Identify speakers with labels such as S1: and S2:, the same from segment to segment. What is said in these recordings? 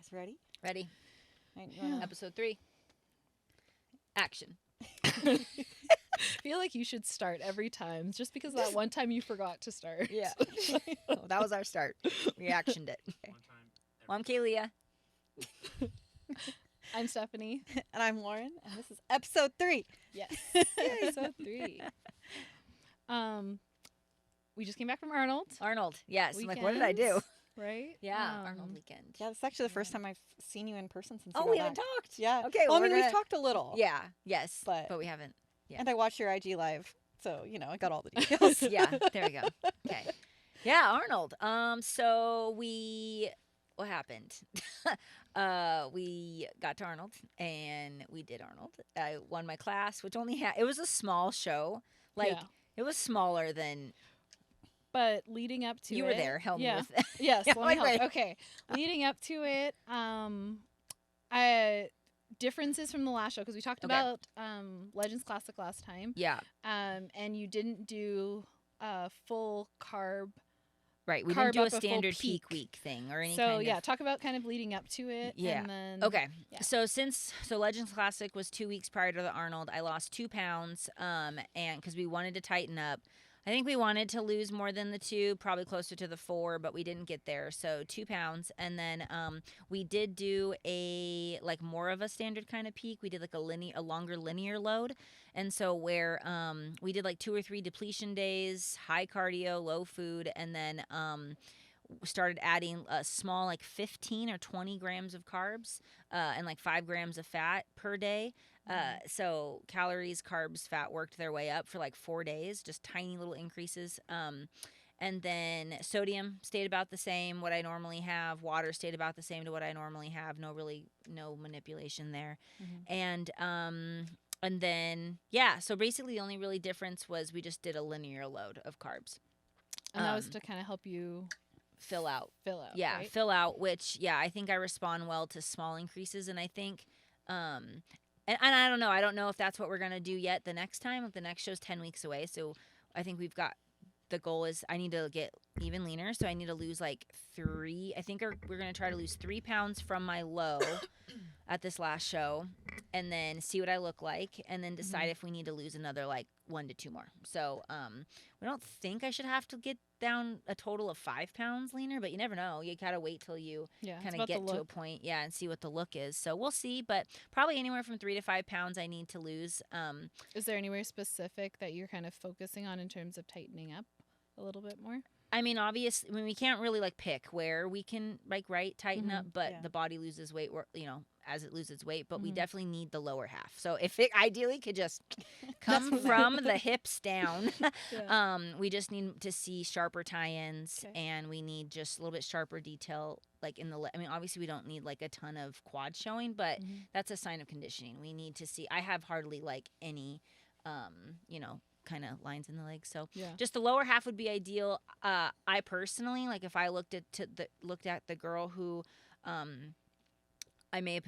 S1: guys ready?
S2: Ready?
S1: Right,
S2: Episode 3. Action.
S3: I feel like you should start every time, just because that one time you forgot to start.
S2: Yeah. That was our start. We actioned it. Okay. Well, I'm Kayla.
S3: I'm Stephanie.
S1: And I'm Lauren, and this is episode 3.
S3: Yes. Episode 3. We just came back from Arnold.
S2: Arnold. Yes. I'm like, what
S3: Weekends,
S2: did I do?
S3: Right?
S2: Yeah. Arnold weekend.
S1: Yeah, this is actually the first time I've seen you in person since.
S2: Oh, we haven't talked.
S1: Yeah.
S2: Okay.
S1: Well, I
S2: we're
S1: mean, we've
S2: gonna-
S1: talked a little.
S2: Yeah. Yes.
S1: But
S2: we haven't. Yeah.
S1: And I watched your IG live, so I got all the details.
S2: Yeah. There we go. Okay. Yeah, Arnold. What happened? We got to Arnold and we did Arnold. I won my class, which only had, it was a small show. Like,
S3: Yeah.
S2: it was smaller than,
S3: But leading up to
S2: you
S3: it.
S2: were there. Help me with that.
S3: Yes.
S2: Yeah,
S3: let me help.
S2: wait.
S3: Okay. Leading up to it, differences from the last show, because we talked
S2: Okay.
S3: about Legends Classic last time.
S2: Yeah.
S3: And you didn't do full carb.
S2: Right. We
S3: Carb
S2: didn't do a
S3: up a full
S2: standard
S3: peak.
S2: peak week thing or any
S3: So
S2: kind
S3: yeah,
S2: of.
S3: talk about kind of leading up to it.
S2: Yeah.
S3: And then,
S2: Okay.
S3: Yeah.
S2: So Legends Classic was 2 weeks prior to the Arnold, I lost 2 pounds. And because we wanted to tighten up, I think we wanted to lose more than the 2, probably closer to the 4, but we didn't get there. So 2 pounds. And then we did do more of a standard kind of peak. We did a longer linear load. And so where we did 2 or 3 depletion days, high cardio, low food, and then started adding a small 15 or 20 grams of carbs and 5 grams of fat per day. So calories, carbs, fat worked their way up for 4 days, just tiny little increases. And then sodium stayed about the same, what I normally have. Water stayed about the same to what I normally have. No manipulation there.
S3: Mhm.
S2: And then, so basically the only really difference was we just did a linear load of carbs.
S3: And that was to kind of help you
S2: Fill out. Yeah,
S3: right?
S2: fill out, which, I think I respond well to small increases. And I think, and I don't know. I don't know if that's what we're going to do yet the next time. The next show's 10 weeks away. So I think the goal is I need to get even leaner. So I need to lose 3. I think we're going to try to lose 3 pounds from my low at this last show and then see what I look like and then decide if we need to lose another 1 to 2 more. So we don't think I should have to get down a total of 5 pounds leaner, but you never know. You gotta wait till you kind of get to a point, and see what the look is. So we'll see, but probably anywhere from 3 to 5 pounds I need to lose.
S3: Is there anywhere specific that you're kind of focusing on in terms of tightening up a little bit more?
S2: I mean, obviously, we can't really pick where we can tighten up, but the body loses weight, as it loses weight. But we definitely need the lower half. So if it ideally could just come from the hips down, we just need to see sharper tie-ins, and we need just a little bit sharper detail, in the. I mean, obviously, we don't need a ton of quad showing, but that's a sign of conditioning. We need to see. I have hardly any, kind of lines in the legs. So just the lower half would be ideal. I personally, if I looked at the girl who I may have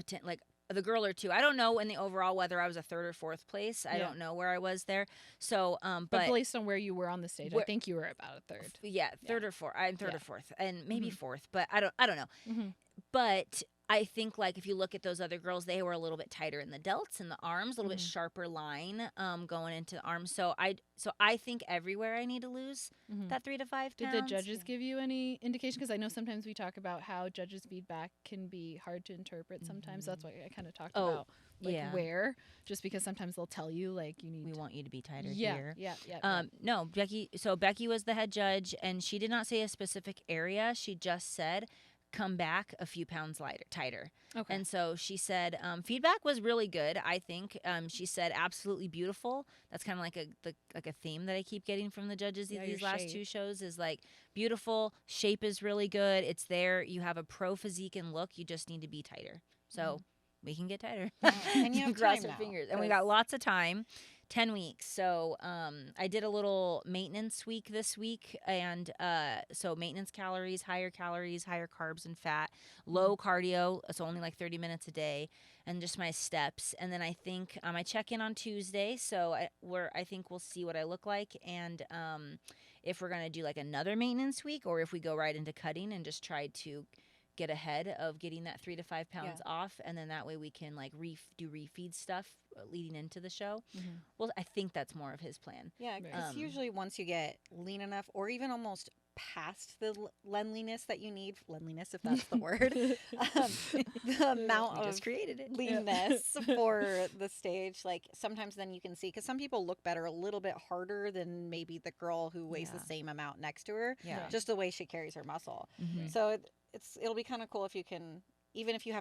S2: the girl or two. I don't know in the overall whether I was a 3rd or 4th place. I don't know where I was there. So but
S3: based on where you were on the stage, I think you were about a 3rd.
S2: Yeah, 3rd or 4th. I'm 3rd or 4th, and maybe 4th, but I don't know. But I think if you look at those other girls, they were a little bit tighter in the delts and the arms, a little bit sharper line going into the arms. So I think everywhere I need to lose that 3 to 5 pounds.
S3: Did the judges give you any indication? Because I know sometimes we talk about how judges' feedback can be hard to interpret sometimes. So that's why I kind of talked about where, just because sometimes they'll tell you you need.
S2: We want you to be tighter
S3: here. Yeah.
S2: No, Becky. So Becky was the head judge, and she did not say a specific area. She just said, come back a few pounds tighter.
S3: Okay.
S2: And so she said feedback was really good. I think she said absolutely beautiful. That's kind of like a theme that I keep getting from the judges these last
S3: shape.
S2: 2 shows is beautiful. Shape is really good. It's there. You have a pro physique and look. You just need to be tighter. So we can get tighter.
S1: And you have
S2: cross
S1: time
S2: our
S1: now,
S2: fingers. And we got lots of time. 10 weeks. So I did a little maintenance week this week. And so maintenance calories, higher carbs and fat, low cardio. So only 30 minutes a day, and just my steps. And then I think I check in on Tuesday. So I think we'll see what I look like. And if we're going to do another maintenance week, or if we go right into cutting and just try to get ahead of getting that 3 to 5 pounds off, and then that way we can like do refeed stuff leading into the show. Well, I think that's more of his plan.
S1: Yeah, because usually once you get lean enough, or even almost past the leanliness that you need, leanliness if that's the word, the amount
S2: We
S1: of
S2: just created it.
S1: leanness for the stage, like sometimes then you can see, because some people look better a little bit harder than maybe the girl who weighs the same amount next to her, just the way she carries her muscle. So it'll be kind of cool if you can, even if you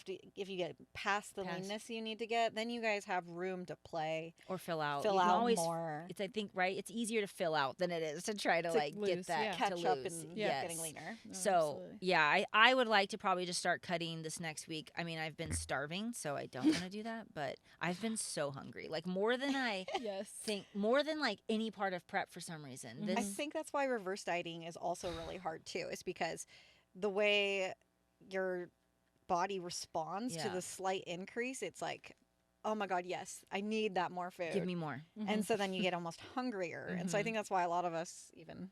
S1: get past the leanness you need to get, then you guys have room to play
S2: or fill out.
S1: You can always more.
S2: It's, I think, right. It's easier to fill out than it is to try to like
S3: lose,
S2: get that
S1: catch
S2: to
S1: up
S2: lose.
S1: and
S2: Yes.
S1: getting leaner.
S3: No,
S2: So
S3: absolutely.
S2: yeah, I would like to probably just start cutting this next week. I mean, I've been starving, so I don't want to do that, but I've been so hungry, like more than I think, more than like any part of prep for some reason.
S1: I think that's why reverse dieting is also really hard too, is because the way your body responds to the slight increase, it's like, oh my God, yes, I need that more food.
S2: Give me more.
S1: And so then you get almost hungrier. And so I think that's why a lot of us, even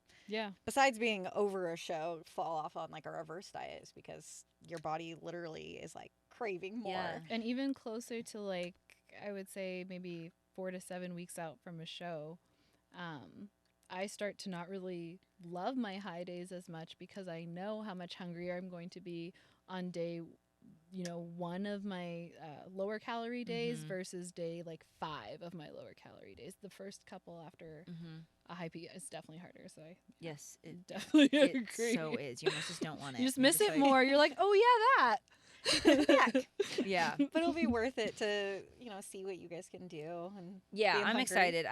S1: besides being over a show, fall off on like a reverse diet, is because your body literally is like craving more.
S2: Yeah.
S3: And even closer to like, I would say maybe 4 to 7 weeks out from a show, I start to not really love my high days as much, because I know how much hungrier I'm going to be on day, 1 of my lower calorie days versus day like 5 of my lower calorie days. The first couple after a high peak is definitely harder. So I
S2: it
S3: definitely
S2: it
S3: agree.
S2: so is. You almost just don't want it.
S3: You just
S2: You're
S3: miss it
S2: like-
S3: more. You're like, oh yeah, that.
S1: Back.
S2: Yeah.
S1: But it'll be worth it to, see what you guys can do. And
S2: Yeah,
S1: being
S2: I'm
S1: hungry.
S2: excited.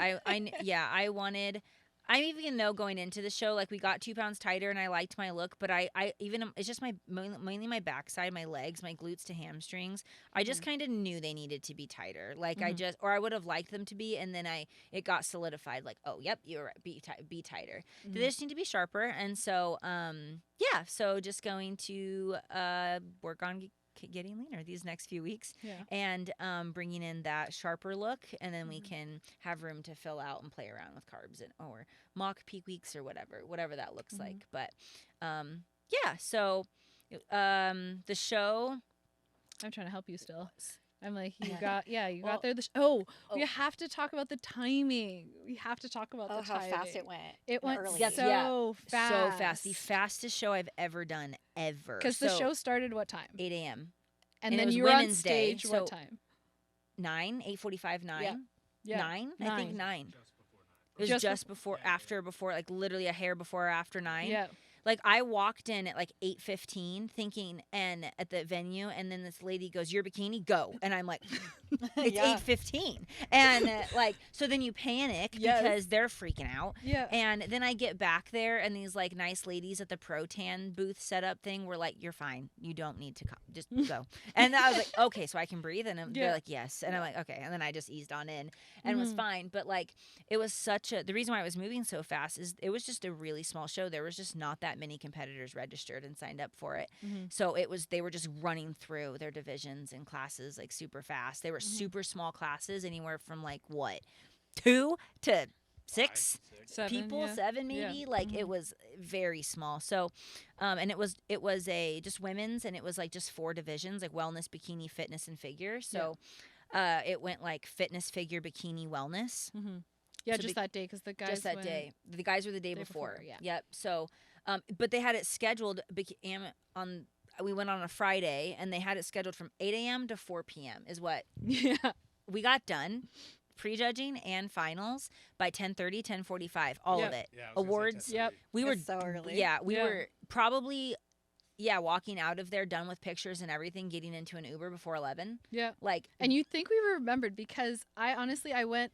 S2: I even know going into the show, like we got 2 pounds tighter and I liked my look, but I even, it's just mainly my backside, my legs, my glutes to hamstrings. I just kind of knew they needed to be tighter. Like or I would have liked them to be. And then it got solidified like, oh, yep, you're right. Be tighter. They just need to be sharper. And so, so just going to work on getting leaner these next few weeks and bringing in that sharper look, and then we can have room to fill out and play around with carbs or mock peak weeks or whatever that looks like. But so the show,
S3: I'm trying to help you still. I'm like, you got there. We have to talk about the timing. We have to talk about
S1: how
S3: timing.
S1: fast it went.
S3: It went
S1: early.
S3: so fast.
S2: So fast. The fastest show I've ever done, ever.
S3: Because the show started what time?
S2: 8 a.m.
S3: And
S2: it
S3: then
S2: was
S3: you were on
S2: Women's Day,
S3: stage what
S2: so
S3: time?
S2: 9, 8:45, 9.
S3: Yeah.
S2: 9? I think 9. It was
S3: Just
S2: just before, like literally a hair before or after 9.
S3: Yeah.
S2: Like I walked in at like 8:15 thinking, and at the venue, and then this lady goes, "Your bikini, go." And I'm like, it's 8:15. And so then you panic because they're freaking out.
S3: Yeah.
S2: And then I get back there, and these like nice ladies at the Pro Tan booth setup thing were like, "You're fine. You don't need to come. Just go." And I was like, okay, so I can breathe. And they're like, yes. And I'm like, okay. And then I just eased on in and was fine. But like, it was the reason why I was moving so fast is it was just a really small show. There was just not that many competitors registered and signed up for it. So they were just running through their divisions and classes like super fast. They were super small classes, anywhere from like 2 to 6 people, 7 maybe. Like it was very small. So and it was just women's, and it was like just 4 divisions, like wellness, bikini, fitness, and figure. So it went like fitness, figure, bikini, wellness.
S3: Yeah,
S2: So
S3: just that day, because the guys
S2: just that
S3: went
S2: day. The guys were the day before.
S3: yeah.
S2: Yep. So, but they had it scheduled on. We went on a Friday, and they had it scheduled from 8 a.m. to 4 p.m. is what we got done, prejudging and finals by 10:30, 10:45, all of it.
S4: Yeah,
S2: Awards. We were
S1: It's so early.
S2: Yeah, we were probably walking out of there done with pictures and everything, getting into an Uber before 11.
S3: Yeah.
S2: Like,
S3: And you think we remembered, because I went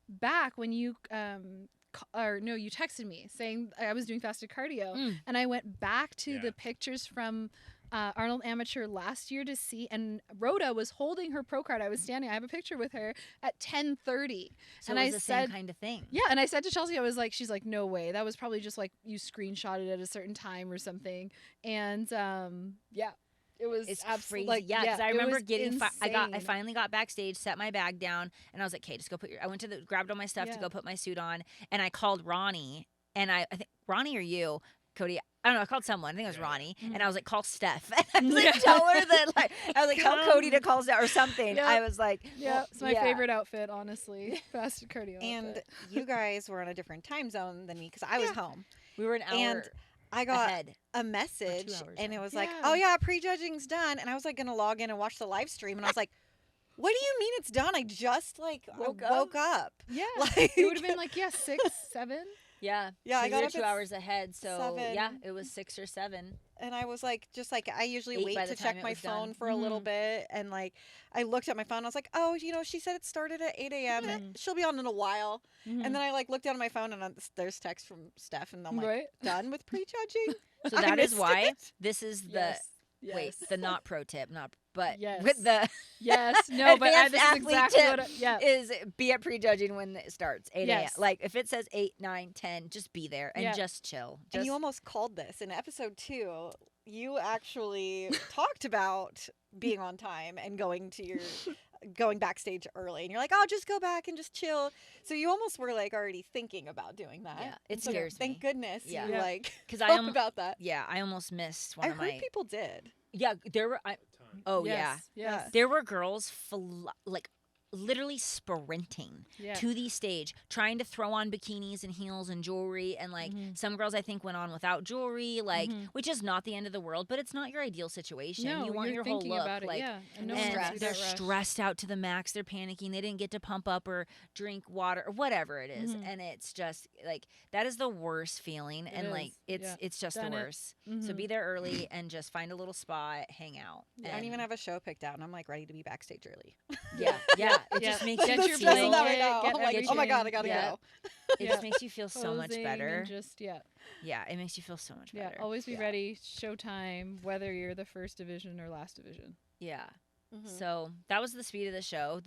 S3: back when you you texted me saying I was doing fasted cardio, and I went back to the pictures from Arnold Amateur last year to see, and Rhoda was holding her pro card. I was standing. I have a picture with her at 10:30,
S2: so
S3: and
S2: it was
S3: I
S2: the
S3: said,
S2: same kind of thing.
S3: yeah, and I said to Chelsea, I was like, she's like, no way, that was probably just like you screenshotted at a certain time or something, and it was
S2: It's
S3: absolutely
S2: crazy. Yeah, because I remember getting. I
S3: insane.
S2: finally got backstage, set my bag down, and I was like, "Okay, just go put your." I went to grabbed all my stuff to go put my suit on, and I called Ronnie, and I think Ronnie or you, Cody. I don't know, I called someone. I think it was Ronnie. And I was like, call Steph. And I was like, tell her that, like, I was like, tell Cody to call Steph or something.
S3: Yep.
S2: I was like,
S3: yeah, it's my favorite outfit, honestly. Fasted cardio
S1: And
S3: outfit.
S1: you guys were on a different time zone than me because I was home.
S2: We were an hour
S1: And I got
S2: ahead.
S1: a message and it was like,
S3: Yeah.
S1: oh yeah, prejudging's done. And I was like going to log in and watch the live stream. And I was like, what do you mean it's done? I just like woke up.
S3: Yeah.
S1: Like,
S3: It would have been like, 6, 7.
S2: Yeah.
S1: Yeah, I
S2: we
S1: got
S2: were
S1: up
S2: 2
S1: at
S2: hours ahead. So,
S1: 7.
S2: yeah, it was 6 or 7.
S1: And I was like, just like, I usually
S2: 8
S1: wait
S2: by
S1: to
S2: the time
S1: check
S2: it
S1: my
S2: was
S1: phone
S2: done.
S1: for a little bit. And like, I looked at my phone. I was like, oh, she said it started at 8 a.m. She'll be on in a while. And then I like looked down at my phone and there's text from Steph. And I'm like, done with prejudging?
S2: So that is why
S1: it.
S2: this is the, wait, the not pro tip, but
S3: Yes.
S2: with the
S3: No, but
S2: advanced
S3: this is
S2: athlete
S3: exactly
S2: tip
S3: what
S2: is be at prejudging when it starts, 8 a.m.
S3: Yes.
S2: Like, if it says 8, 9, 10, just be there and just chill.
S1: And you almost called this in episode 2. You actually talked about being on time and going backstage early, and you're like, "Oh, just go back and just chill." So you almost were like already thinking about doing that.
S2: Yeah, it
S1: so
S2: scares me.
S1: Thank goodness you like
S2: because
S1: I about that.
S2: Yeah, I almost missed one
S1: I
S2: of
S1: heard
S2: my.
S1: people did.
S2: Yeah, there were.
S3: Yes.
S2: There were girls like literally sprinting to the stage, trying to throw on bikinis and heels and jewelry. And like some girls, I think, went on without jewelry, like which is not the end of the world, but it's not your ideal situation.
S3: No,
S2: you want
S3: you're
S2: your whole
S3: thinking
S2: look,
S3: about it,
S2: like,
S3: and
S2: they're stressed out to the max. They're panicking. They didn't get to pump up or drink water or whatever it is, and it's just like that is the worst feeling. Like it's just the worst. So be there early and just find a little spot, hang out.
S1: I don't even have a show picked out, and I'm like ready to be backstage early.
S2: It just makes you
S3: your
S2: feel.
S3: blanket,
S1: right now. I'm like, oh my god, I gotta go.
S2: It just makes you feel so much better.
S3: Just
S2: it makes you feel so much better.
S3: Always be ready. Showtime, whether you're the first division or last division.
S2: Yeah. So that was the speed of the show.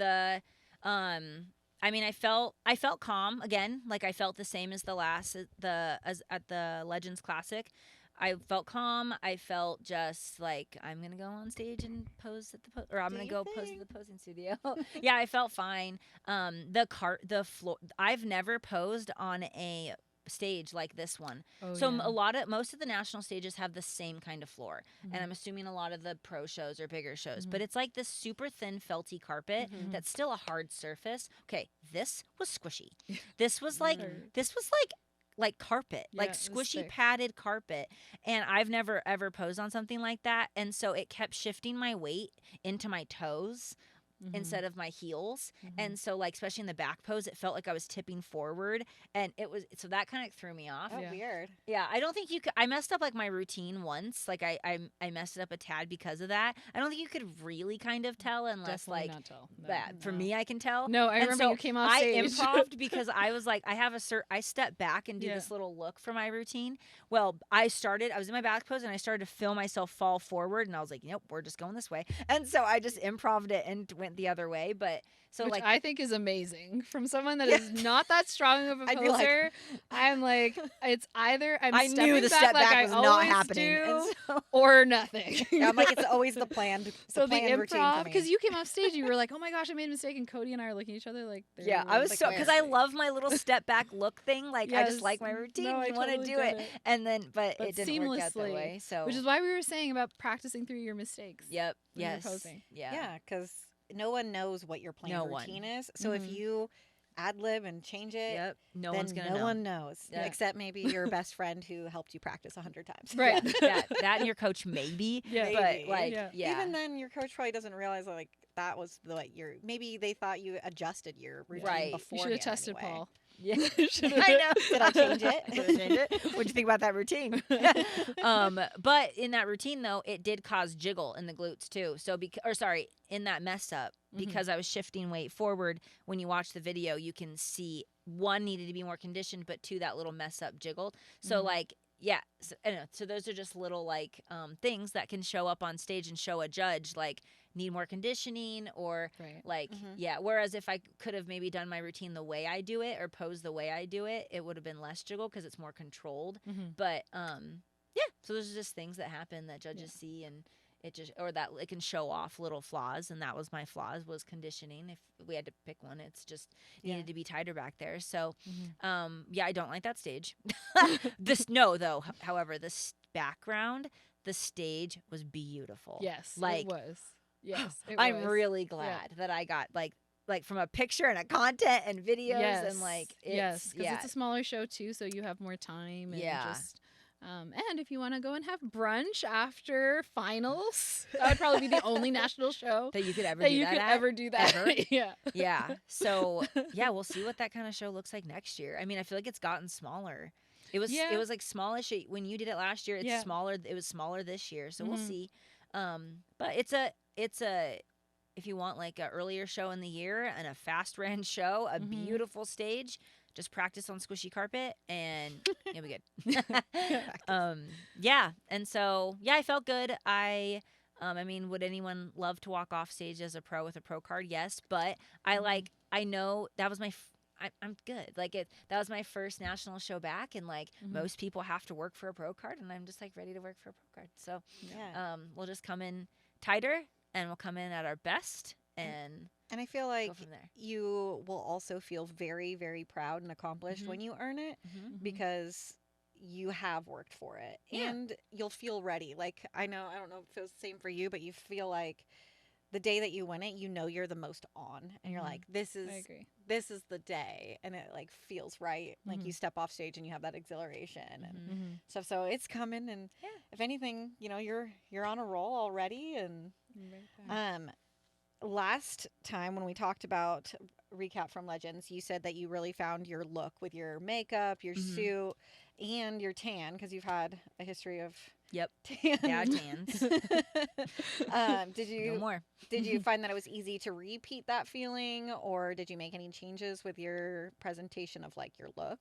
S2: I mean, I felt calm again. Like I felt the same as as at the Legends Classic. I felt calm. I felt just like I'm gonna go on stage and pose at or I'm gonna go pose at the posing studio. Yeah, I felt fine. The floor. I've never posed on a stage like this one. Most of the national stages have the same kind of floor, and I'm assuming a lot of the pro shows or bigger shows. But it's like this super thin felty carpet that's still a hard surface. Okay, this was squishy. This was like carpet, like squishy padded carpet. And I've never ever posed on something like that. And so it kept shifting my weight into my toes instead of my heels. And so like, especially in the back pose, it felt like I was tipping forward, and so that kind of threw me off.
S1: Oh, weird.
S2: Yeah. I don't think you could, I messed up like my routine once. Like I messed it up a tad because of that. I don't think you could really kind of tell unless
S3: Definitely
S2: like
S3: not tell. No,
S2: that for me, I can tell.
S3: No, I remember you came off stage.
S2: I improv'd because I was like, I stepped back and do this little look for my routine. Well, I was in my back pose and I started to feel myself fall forward, and I was like, nope, we're just going this way. And so I just improv'd it and went the other way. But so
S3: which
S2: like
S3: I think is amazing from someone that is not that strong of a poser. I'm like, it's either I
S2: knew the step back was not happening,
S3: or nothing.
S1: Yeah, I'm like, it's always the planned.
S3: So the improv, because you came off stage, you were like, oh my gosh, I made a mistake, and Cody and I are looking at each other like,
S2: I was like, because I love my little step back look thing. Like I just like my routine.
S3: No,
S2: you want to do it, and then but it didn't work out that way. So
S3: which is why we were saying about practicing through your mistakes.
S2: Yep.
S3: When you're posing.
S1: Yeah, because no one knows what your planned routine is. So if you ad lib and change it,
S2: no one's gonna know.
S1: No one knows, except maybe your best friend who helped you practice 100 times.
S3: Right.
S2: That and your coach maybe. But like
S1: even then, your coach probably doesn't realize like that was maybe they thought you adjusted your routine before.
S3: You should have tested Paul.
S2: Yeah, I know.
S1: Did I change it?
S2: What'd you think about that routine? But in that routine though, it did cause jiggle in the glutes too. So in that mess up, because I was shifting weight forward. When you watch the video, you can see one needed to be more conditioned, but two, that little mess up jiggled. So like. Yeah, so, I don't know. So those are just little like things that can show up on stage and show a judge like need more conditioning or like Whereas if I could have maybe done my routine the way I do it or posed the way I do it, it would have been less jiggle because it's more controlled. But so those are just things that happen that judges see, and that it can show off little flaws, and that was my flaws was conditioning. If we had to pick one, it's just needed to be tighter back there. So, I don't like that stage. However, this background, the stage was beautiful.
S3: Yes,
S2: like
S3: it was. Yes, it
S2: I'm
S3: was.
S2: really glad that I got like from a picture and a content and videos and like
S3: because it's a smaller show too, so you have more time and just. And if you want to go and have brunch after finals, that would probably be the only national show
S2: that you could ever
S3: do that.
S2: Ever?
S3: Yeah.
S2: So we'll see what that kind of show looks like next year. I mean, I feel like it's gotten smaller. It was like smallish when you did it last year. It's smaller. It was smaller this year, so we'll see. But it's a if you want like an earlier show in the year and a fast ran show, a beautiful stage. Just practice on squishy carpet and you'll be good. And so I felt good. I mean, would anyone love to walk off stage as a pro with a pro card? Yes, but I know that was I'm good. Like that was my first national show back, and like most people have to work for a pro card, and I'm just like ready to work for a pro card. So we'll just come in tighter, and we'll come in at our best, and
S1: I feel like you will also feel very, very proud and accomplished when you earn it because you have worked for it and you'll feel ready. Like I don't know if it was the same for you, but you feel like the day that you win it, you know you're the most on and you're like, this is the day, and it like feels right. Like you step off stage and you have that exhilaration and stuff. So it's coming, and if anything, you're on a roll already. And last time when we talked about recap from Legends, you said that you really found your look with your makeup, your suit, and your tan, because you've had a history of tans.
S2: Yeah, tans.
S1: Did you find that it was easy to repeat that feeling, or did you make any changes with your presentation of like your look?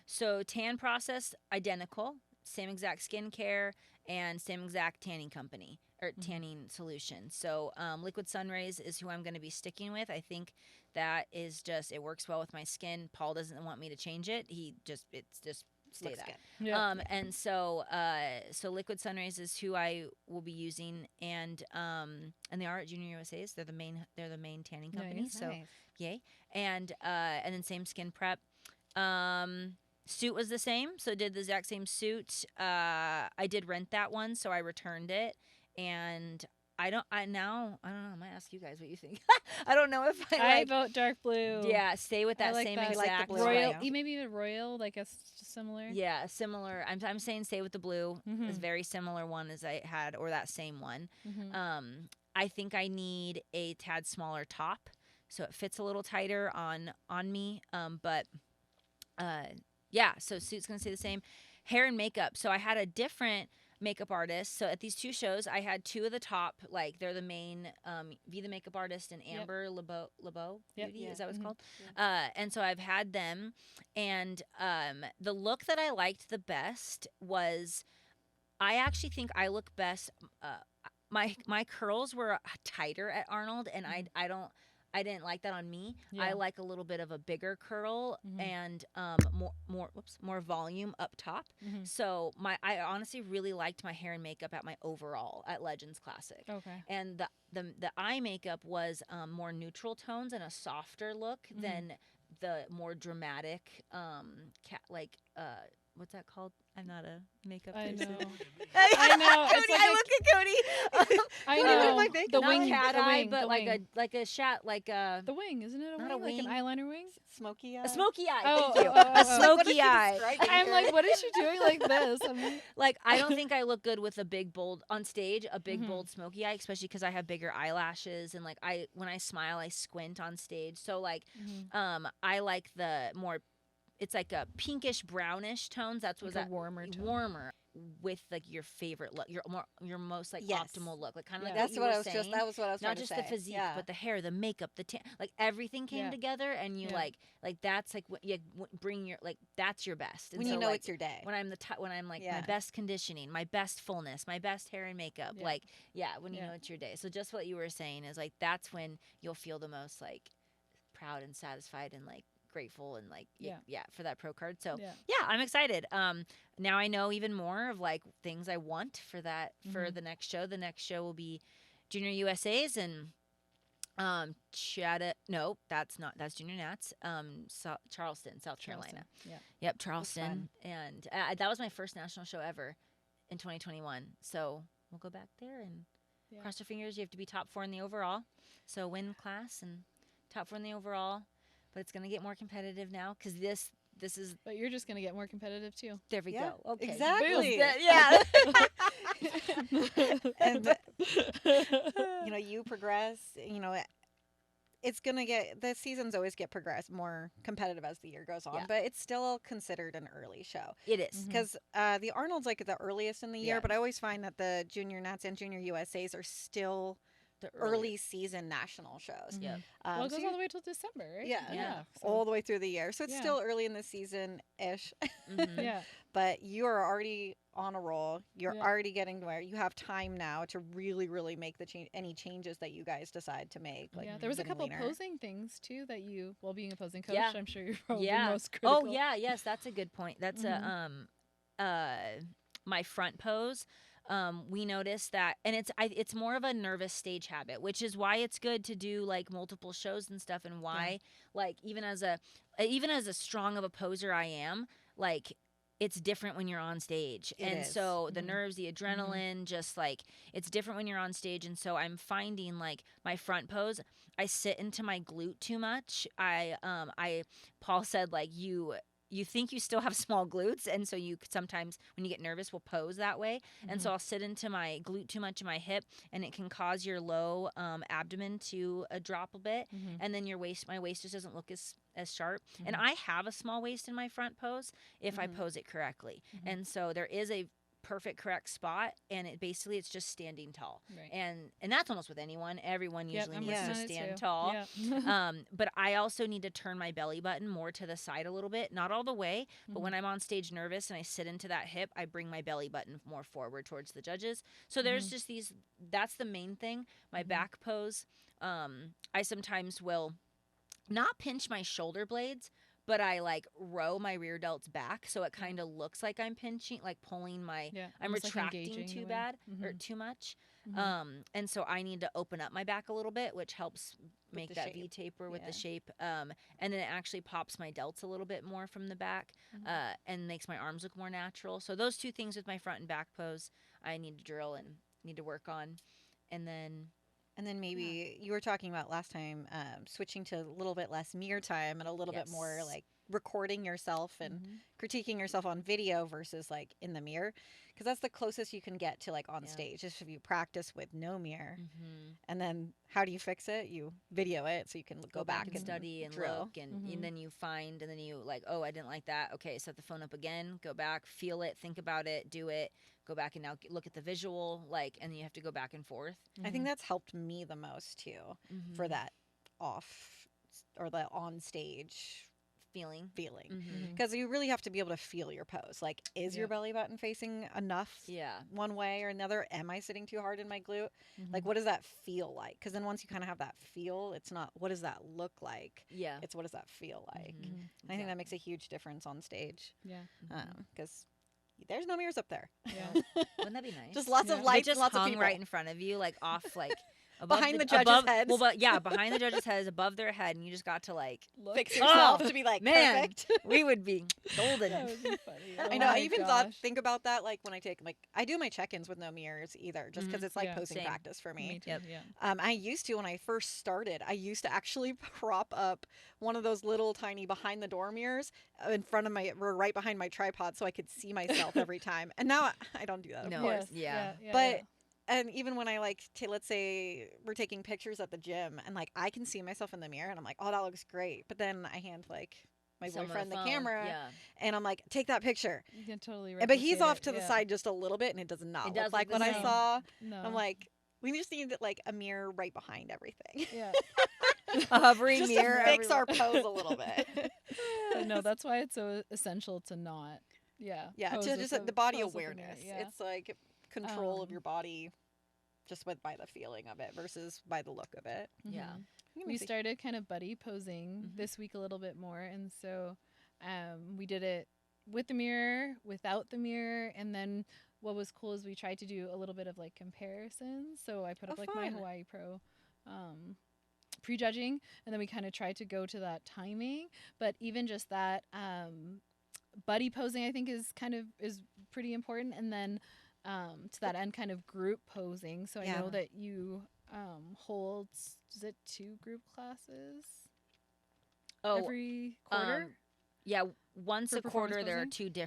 S2: So tan process identical, same exact skincare and same exact tanning company or tanning solution. So Liquid Sun Rays is who I'm going to be sticking with. I think that is just, it works well with my skin. Paul doesn't want me to change it. It's just stay
S1: looks
S2: that.
S1: Yeah.
S2: And so Liquid Sun Rays is who I will be using, and they are at Junior USA's. They're the main tanning company.
S3: Nice.
S2: So yay. And then same Skin Prep. Suit was the same, so did the exact same suit. I did rent that one, so I returned it, and I don't know. I might ask you guys what you think. I don't know if
S3: I vote dark blue.
S2: Yeah, stay with that same exact.
S1: Like the blue
S3: royal. Maybe even royal. Like it's similar.
S2: Yeah, similar. I'm saying stay with the blue. It's a very similar one as I had, or that same one. I think I need a tad smaller top, so it fits a little tighter on me. So suit's gonna stay the same. Hair and makeup. So I had a different makeup artist. So at these two shows, I had two of the top, like they're the main, Be the makeup artist and Amber LeBeau Beauty. Is that what it's called? And so I've had them, and the look that I liked the best was, I actually think I look best. My curls were tighter at Arnold, and I didn't like that on me. I like a little bit of a bigger curl and more volume up top. So I honestly really liked my hair and makeup at my overall at Legends Classic.
S3: Okay.
S2: And the eye makeup was more neutral tones and a softer look than the more dramatic what's that called? I'm not a makeup person.
S3: I know.
S2: Cody, I look at Cody.
S3: I know.
S2: The wing, cat eye, but like a shat, like a
S3: the wing, isn't it?
S2: Not a wing.
S3: Like an eyeliner wing?
S1: Smoky eye.
S2: A smoky eye.
S3: Oh,
S2: thank you.
S3: a
S2: smoky eye.
S3: I'm like, what is she doing like this?
S2: Like, I don't think I look good with a big bold on stage. A big bold smoky eye, especially because I have bigger eyelashes, and like when I smile, I squint on stage. So like, I like the more. It's like a pinkish brownish tones. That's what's that
S3: warmer
S2: with like your favorite look, your most like optimal look, like kind of like
S1: that's
S2: what
S1: I was saying. That was what I was
S2: not
S1: trying
S2: just
S1: to say.
S2: the physique, but the hair, the makeup, the tan, like everything came together, and you like that's like what you bring your like that's your best. And
S1: when
S2: so,
S1: you know
S2: like,
S1: it's your day.
S2: When I'm when I'm like my best conditioning, my best fullness, my best hair and makeup, like when you know it's your day. So just what you were saying is like that's when you'll feel the most like proud and satisfied and like grateful and like for that pro card. So I'm excited. Now I know even more of like things I want for that for the next show. The next show will be Junior USA's and that's Junior Nats, Charleston, South Carolina. Yep, Charleston. And that was my first national show ever. in 2021. So we'll go back there and cross your fingers. You have to be top 4 in the overall. So win class and top 4 in the overall. But it's going to get more competitive now because this is.
S3: But you're just going to get more competitive too.
S2: There we go. Okay.
S1: Exactly.
S2: Yeah.
S1: And you progress. It's gonna the seasons always get more competitive as the year goes on, but it's still considered an early show.
S2: It is
S1: because the Arnold's like the earliest in the year, but I always find that the Junior Nats and Junior USA's are still the early season national shows.
S2: Yeah.
S3: Well, it goes all the way till December, right?
S1: Yeah. So. All the way through the year. So it's still early in the season-ish.
S3: Yeah.
S1: But you are already on a roll. You're already getting to where you have time now to really, really make any changes that you guys decide to make. Like
S3: there was a couple posing things too that being a posing coach, I'm sure you're probably most critical.
S2: Oh yeah, yes, that's a good point. That's my front pose. We noticed that, and it's more of a nervous stage habit, which is why it's good to do like multiple shows and stuff, and why like even as a strong of a poser I am, like it's different when you're on stage. So the nerves, the adrenaline, just like it's different when you're on stage. And so I'm finding like my front pose, I sit into my glute too much. Paul said like you think you still have small glutes, and so you sometimes when you get nervous will pose that way. And so I'll sit into my glute too much in my hip, and it can cause your low abdomen to drop a bit, and then my waist just doesn't look as sharp. And I have a small waist in my front pose if I pose it correctly. And so there is a perfect correct spot, and it's just standing tall, and that's almost with everyone usually needs to stand tall. But I also need to turn my belly button more to the side a little bit, not all the way, but when I'm on stage nervous and I sit into that hip, I bring my belly button more forward towards the judges. So there's just that's the main thing. My back pose, I sometimes will not pinch my shoulder blades, but I like row my rear delts back, so it kind of looks like I'm pinching, like pulling my. I'm retracting like too bad or too much, and so I need to open up my back a little bit, which helps make that V taper with the shape, and then it actually pops my delts a little bit more from the back, and makes my arms look more natural. So those two things with my front and back pose, I need to drill and need to work on, and then.
S1: And then maybe you were talking about last time switching to a little bit less mirror time and a little bit more like recording yourself and critiquing yourself on video versus like in the mirror, because that's the closest you can get to like on stage. Just if you practice with no mirror, and then how do you fix it? You video it so you can go back and
S2: study and
S1: drill.
S2: Look and then you find, and then you like, oh, I didn't like that. Okay, set the phone up again, go back, feel it, think about it, do it. Go back and now look at the visual, like, and you have to go back and forth.
S1: I think that's helped me the most too, for that off or the on stage feeling, because you really have to be able to feel your pose. Like, is your belly button facing enough one way or another? Am I sitting too hard in my glute? Like, what does that feel like? Because then once you kind of have that feel, it's not what does that look like, it's what does that feel like. I think that makes a huge difference on stage, because there's no mirrors up there.
S2: Wouldn't that be nice?
S1: Just lots of lights,
S2: just
S1: lots
S2: hung
S1: of people
S2: right in front of you, like off, like
S1: behind the judges' heads.
S2: Well, but behind the judges' heads, above their head, and you just got to like
S1: fix yourself to be like
S2: man,
S1: perfect.
S2: We would be golden.
S3: That would be funny.
S1: I know. I even think about that, like when I do my check-ins with no mirrors either, just because it's like posing practice for me.
S3: Me too.
S1: I used to, when I first started, I used to actually prop up one of those little tiny behind the door mirrors in front of right behind my tripod, so I could see myself every time. And now I don't do that, of course. But. And even when I let's say we're taking pictures at the gym and like I can see myself in the mirror and I'm like, oh, that looks great. But then I hand like my boyfriend the camera and I'm like, take that picture.
S3: You can totally
S1: but he's off to the side just a little bit and it does not look like what I saw.
S3: No.
S1: I'm like, we just need like a mirror right behind everything.
S2: A hovering
S1: just
S2: mirror.
S1: To fix our pose a little bit.
S3: No, that's why it's so essential to not.
S1: To just the body awareness. It's like control of your body just by the feeling of it versus by the look of it.
S3: We started kind of buddy posing this week a little bit more, and so we did it with the mirror, without the mirror, and then what was cool is we tried to do a little bit of like comparisons. So I put up like my Hawaii Pro prejudging, and then we kind of tried to go to that timing, but even just that buddy posing I think is pretty important. And then to that end, kind of group posing. So I know that you hold, is it 2 group classes every quarter?
S2: Yeah, once a quarter there are
S3: posing?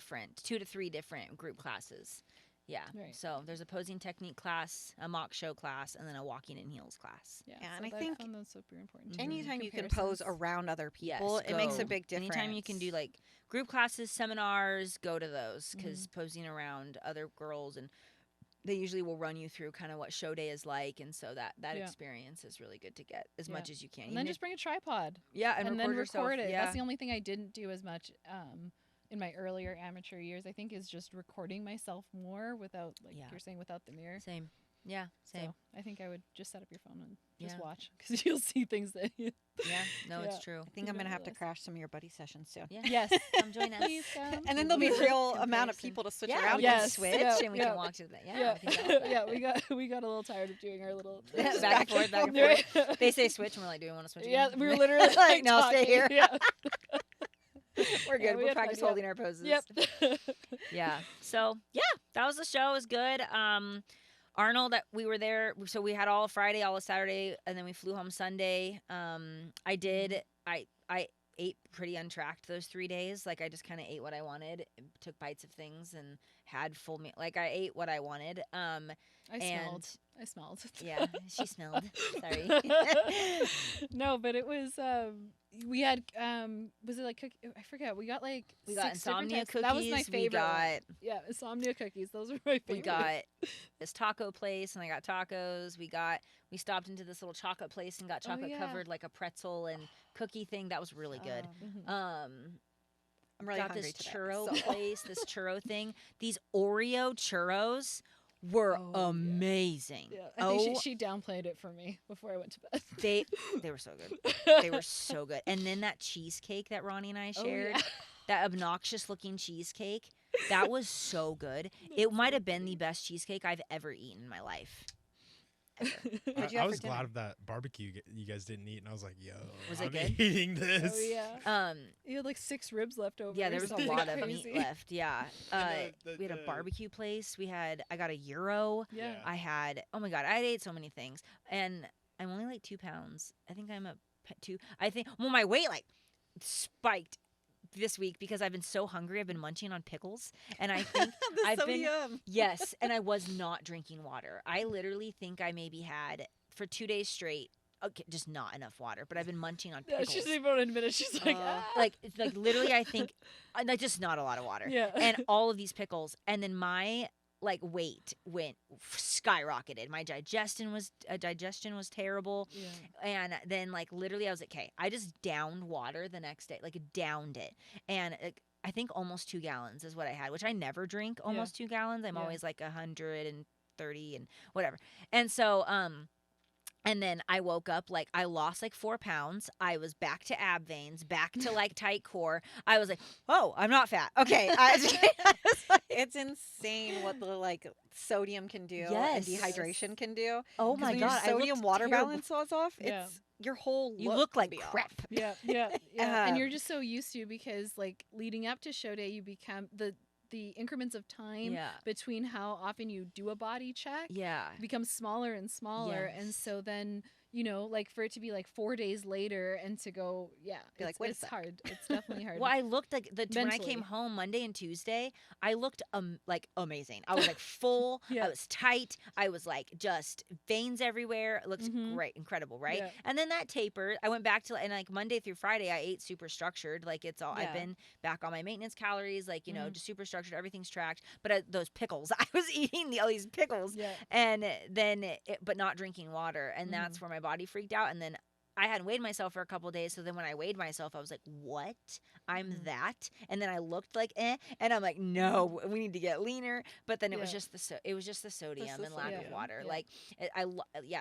S2: 2 to 3 different group classes. Yeah.
S3: Right.
S2: So there's a posing technique class, a mock show class, and then a walking in heels class.
S3: Yeah,
S1: and
S3: so
S1: I think
S3: found that's super important.
S1: anytime you can pose around other people, it makes a big difference.
S2: Anytime you can do like group classes, seminars, go to those, because posing around other girls, and they usually will run you through kind of what show day is like, and so that experience is really good to get as much as you can.
S3: And then just bring a tripod.
S2: Yeah, and
S3: then record it.
S2: Yeah.
S3: That's the only thing I didn't do as much in my earlier amateur years. I think is just recording myself more without, like you're saying, without the mirror.
S2: Same. Yeah, same.
S3: So I think I would just set up your phone and just watch, because you'll see things that you...
S2: It's true.
S1: I think I'm going to have to crash some of your buddy sessions soon.
S2: Yeah.
S3: Yes.
S2: Come join us.
S3: Please come.
S1: And then there'll be a real amount of people to switch around.
S2: We can switch and we can walk to the...
S3: we got a little tired of doing our little...
S2: back and forth. They say switch and we're like, do we want to switch again?
S3: Yeah, we were literally
S2: like, no, stay here.
S3: Yeah.
S2: We're good. We'll practice holding our poses.
S3: Yep.
S2: Yeah. So, that was the show. It was good. Arnold, we were there, so we had all of Friday, all of Saturday, and then we flew home Sunday. I ate pretty untracked those 3 days. Like, I just kind of ate what I wanted, took bites of things, and had full meal. Like, I ate what I wanted.
S3: I smelled.
S2: Yeah, she smelled. Sorry.
S3: No, but it was, we had, was it like cookie? I forget. We got like
S2: we got insomnia cookies.
S3: That was my favorite.
S2: Yeah,
S3: insomnia cookies. Those were my favorite.
S2: We got this taco place, and I got tacos. We stopped into this little chocolate place and got chocolate covered like a pretzel and cookie thing. That was really good.
S1: I'm really
S2: got
S1: hungry
S2: this
S1: today,
S2: churro place, this churro thing. These Oreo churros were amazing.
S3: Yeah. I think she downplayed it for me before I went to bed.
S2: They were so good. They were so good. And then that cheesecake that Ronnie and I shared, that obnoxious looking cheesecake, that was so good. It might have been the best cheesecake I've ever eaten in my life.
S4: I was glad of that barbecue you guys didn't eat, and I was like, "Yo,
S2: was
S4: I'm
S2: it good?
S4: eating this."
S3: Oh yeah. You had like 6 ribs left over.
S2: Yeah, there was a lot of meat
S3: crazy.
S2: left. Yeah. We had a barbecue place. I got a gyro.
S3: Yeah.
S2: I had, oh my God, I ate so many things, and I'm only like 2 pounds. I think I'm my weight like spiked this week because I've been so hungry. I've been munching on pickles, and I think yes, and I was not drinking water. I literally think I maybe had for 2 days straight. Okay, just not enough water, but I've been munching on pickles.
S3: Yeah, she's even admitted. She's like,
S2: like literally, I think like just not a lot of water.
S3: Yeah,
S2: and all of these pickles, and then my weight went skyrocketed. My digestion was terrible.
S3: Yeah.
S2: And then literally I was like, okay, I just downed water the next day, downed it. And I think almost 2 gallons is what I had, which I never drink almost 2 gallons. I'm always like 130 and whatever. And so, and then I woke up, I lost 4 pounds. I was back to ab veins, back to tight core. I was like, oh, I'm not fat. Okay.
S1: It's insane what the sodium can do and dehydration can do.
S2: Oh my God.
S1: Your sodium water balance falls off.
S3: Yeah.
S1: It's your whole
S2: you look like crap.
S3: Yeah. And you're just so used to, because leading up to show day, you become the increments of time between how often you do a body check becomes smaller and smaller.
S2: Yes.
S3: And so then, for it to be 4 days later and to go, it's hard. It's definitely hard.
S2: Well, I looked when I came home Monday and Tuesday, I looked amazing. I was full. I was tight. I was just veins everywhere. It looked great, incredible, right?
S3: Yeah.
S2: And then that tapered. I went back to Monday through Friday, I ate super structured. It's all I've been back on my maintenance calories, just super structured. Everything's tracked. But those pickles, I was eating all these pickles, and then but not drinking water, and that's where my body freaked out. And then I hadn't weighed myself for a couple of days, so then when I weighed myself, I was like, what? I'm that? And then I looked and I'm like, no, we need to get leaner. But then it was just the sodium and lack of water.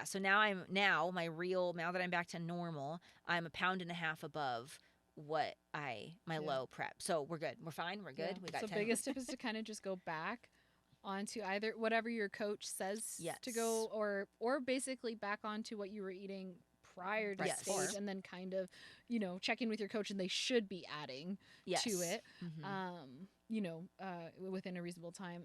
S2: So now now that I'm back to normal, I'm 1.5 pounds above what my low prep. So we're good. We're fine. We're good. We got 10.
S3: Biggest tip is to kind of just go back onto either whatever your coach says to go, or basically back onto what you were eating prior to
S2: Yes.
S3: stage, and then kind of, check in with your coach, and they should be adding to it, within a reasonable time.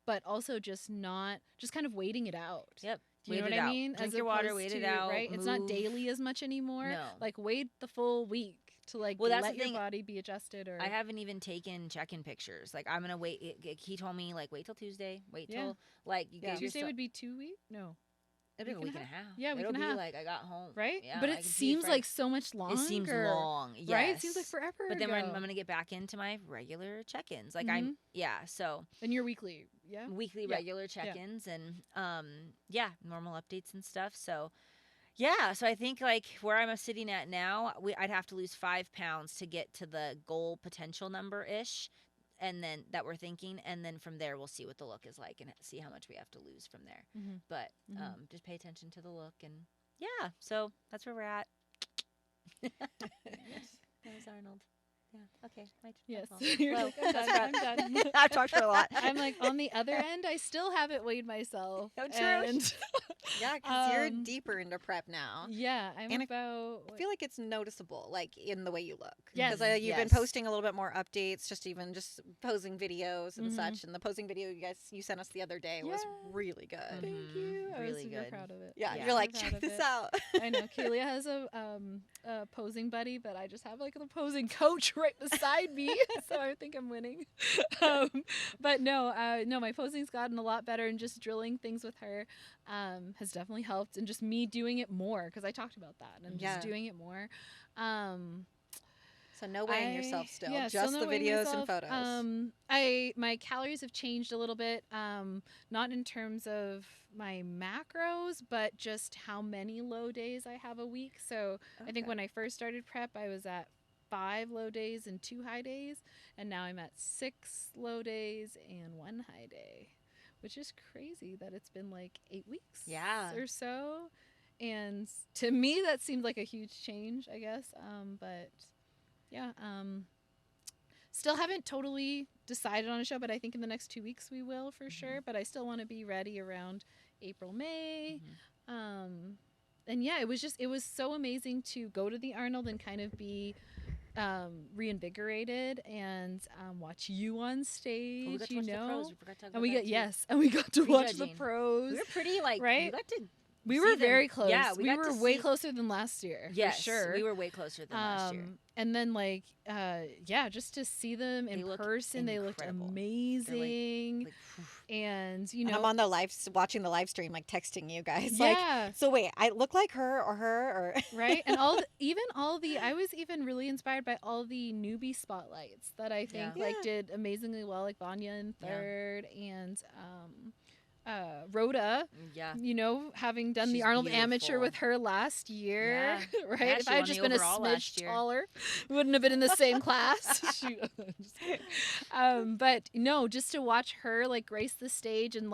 S3: But also just kind of waiting it out.
S2: Yep.
S3: Do you know what I mean?
S2: Drink your water, wait it out.
S3: Right? It's not daily as much anymore.
S2: No.
S3: Like, wait the full week to let your body be adjusted. Or
S2: I haven't even taken check-in pictures. Like, I'm gonna wait. He told me wait till Tuesday. Wait till
S3: Tuesday would be 2 weeks. No.
S2: It'll be a week and a half.
S3: Yeah,
S2: it'll be like I got home.
S3: Right?
S2: Yeah,
S3: but it seems like so much longer.
S2: It seems long. Yes.
S3: Right? It seems like forever.
S2: But then
S3: ago.
S2: I'm going to get back into my regular check-ins. Like so.
S3: And your weekly,
S2: Weekly regular check-ins and normal updates and stuff. So so I think like where I'm sitting at now, I'd have to lose 5 pounds to get to the goal potential number-ish. And then that we're thinking, and then from there we'll see what the look is like and see how much we have to lose from there. But just pay attention to the look, and so that's where we're at. That was Arnold. Yeah. Okay.
S3: Yes.
S2: Well,
S3: I'm done.
S2: I've talked for a lot.
S3: I'm like on the other end. I still haven't weighed myself.
S2: Oh, true.
S1: Yeah, because you're deeper into prep now.
S3: Yeah, I
S1: feel like it's noticeable, like in the way you look.
S3: Yes.
S1: Because you've been posting a little bit more updates, just posing videos and such. And the posing video you sent us the other day was really good.
S3: Thank you. I was
S2: Really
S3: super
S2: good.
S3: proud of it.
S1: Yeah, you're like, check this out.
S3: I know Kayla has a posing buddy, but I just have like the posing coach right beside me, so I think I'm winning. But no, my posing's gotten a lot better, and just drilling things with her has definitely helped, and just me doing it more, because I talked about that, and just doing it more.
S1: So no weighing yourself still, just
S3: no
S1: the videos and photos.
S3: My calories have changed a little bit, not in terms of my macros, but just how many low days I have a week. So I think when I first started prep, I was at 5 low days and 2 high days, and now I'm at 6 low days and 1 high day, which is crazy that it's been like 8 weeks or so. And to me, that seemed like a huge change, I guess. But still haven't totally decided on a show, but I think in the next 2 weeks we will for sure. But I still want to be ready around April, May. And it was so amazing to go to the Arnold and kind of be reinvigorated and watch you on stage,
S2: we got
S3: to watch the pros.
S2: We were pretty right.
S3: We were very close. Yeah, we were way closer than last year.
S2: Yes,
S3: for sure.
S2: We were way closer than last year.
S3: And then just to see them in person, they looked amazing. And
S1: and I'm on the watching the live stream, like texting you guys.
S3: Yeah.
S1: Like, so wait, I look like her or
S3: right? And I was even really inspired by all the newbie spotlights that I think did amazingly well, like Vanya in third and Rhoda, having done the Arnold Amateur with her last year, right?
S2: Yeah,
S3: if I had just been a smidge taller, we wouldn't have been in the same class. But no, just to watch her grace the stage and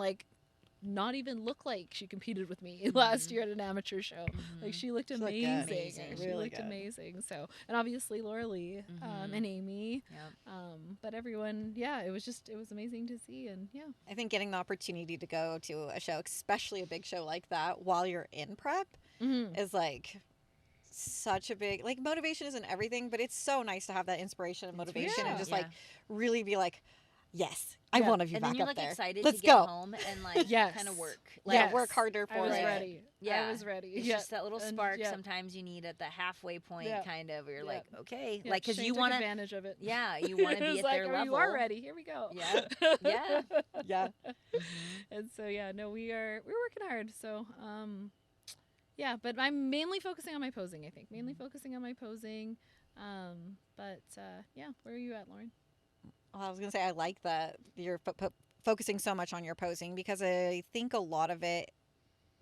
S3: not even look like she competed with me last year at an amateur show. Like, she looked amazing. She looked amazing. So, and obviously Laura Lee and Amy. But everyone, it was amazing to see. And
S1: I think getting the opportunity to go to a show, especially a big show like that, while you're in prep is such a big, motivation isn't everything, but it's so nice to have that inspiration and motivation and just really be like, yes, I want to be back up there.
S2: And then you're excited
S1: Let's
S2: to
S1: go.
S2: get home and kind of work.
S1: Work harder for it.
S3: I was ready.
S2: Yeah.
S3: I was ready.
S2: It's just that little spark sometimes you need at the halfway point kind of, where you're like, okay. Because you want to
S3: advantage of it.
S2: Yeah, you want to be at their level.
S3: You are ready. Here we go.
S2: Yeah.
S3: And so, we're working hard. So, but I'm mainly focusing on my posing, I think. But, where are you at, Lauren?
S1: Well, I was going to say, I like that you're focusing so much on your posing, because I think a lot of it,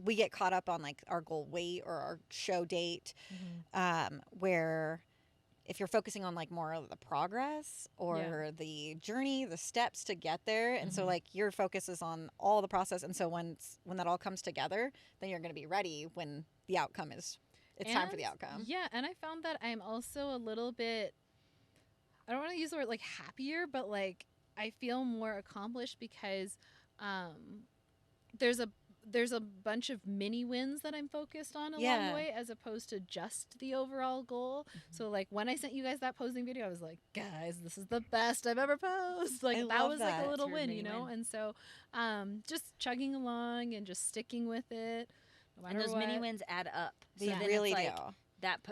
S1: we get caught up on our goal weight or our show date, where if you're focusing on more of the progress or the journey, the steps to get there. And so your focus is on all the process. And so when that all comes together, then you're going to be ready when the outcome is, time for the outcome.
S3: Yeah. And I found that I'm also a little bit, I don't want to use the word happier, but I feel more accomplished because there's there's a bunch of mini wins that I'm focused on along the way, as opposed to just the overall goal. So like when I sent you guys that posing video, I was like, guys, this is the best I've ever posed. Like that was like a little win, you know? And so just chugging along and just sticking with it. No
S2: and those mini wins add up.
S1: They really do.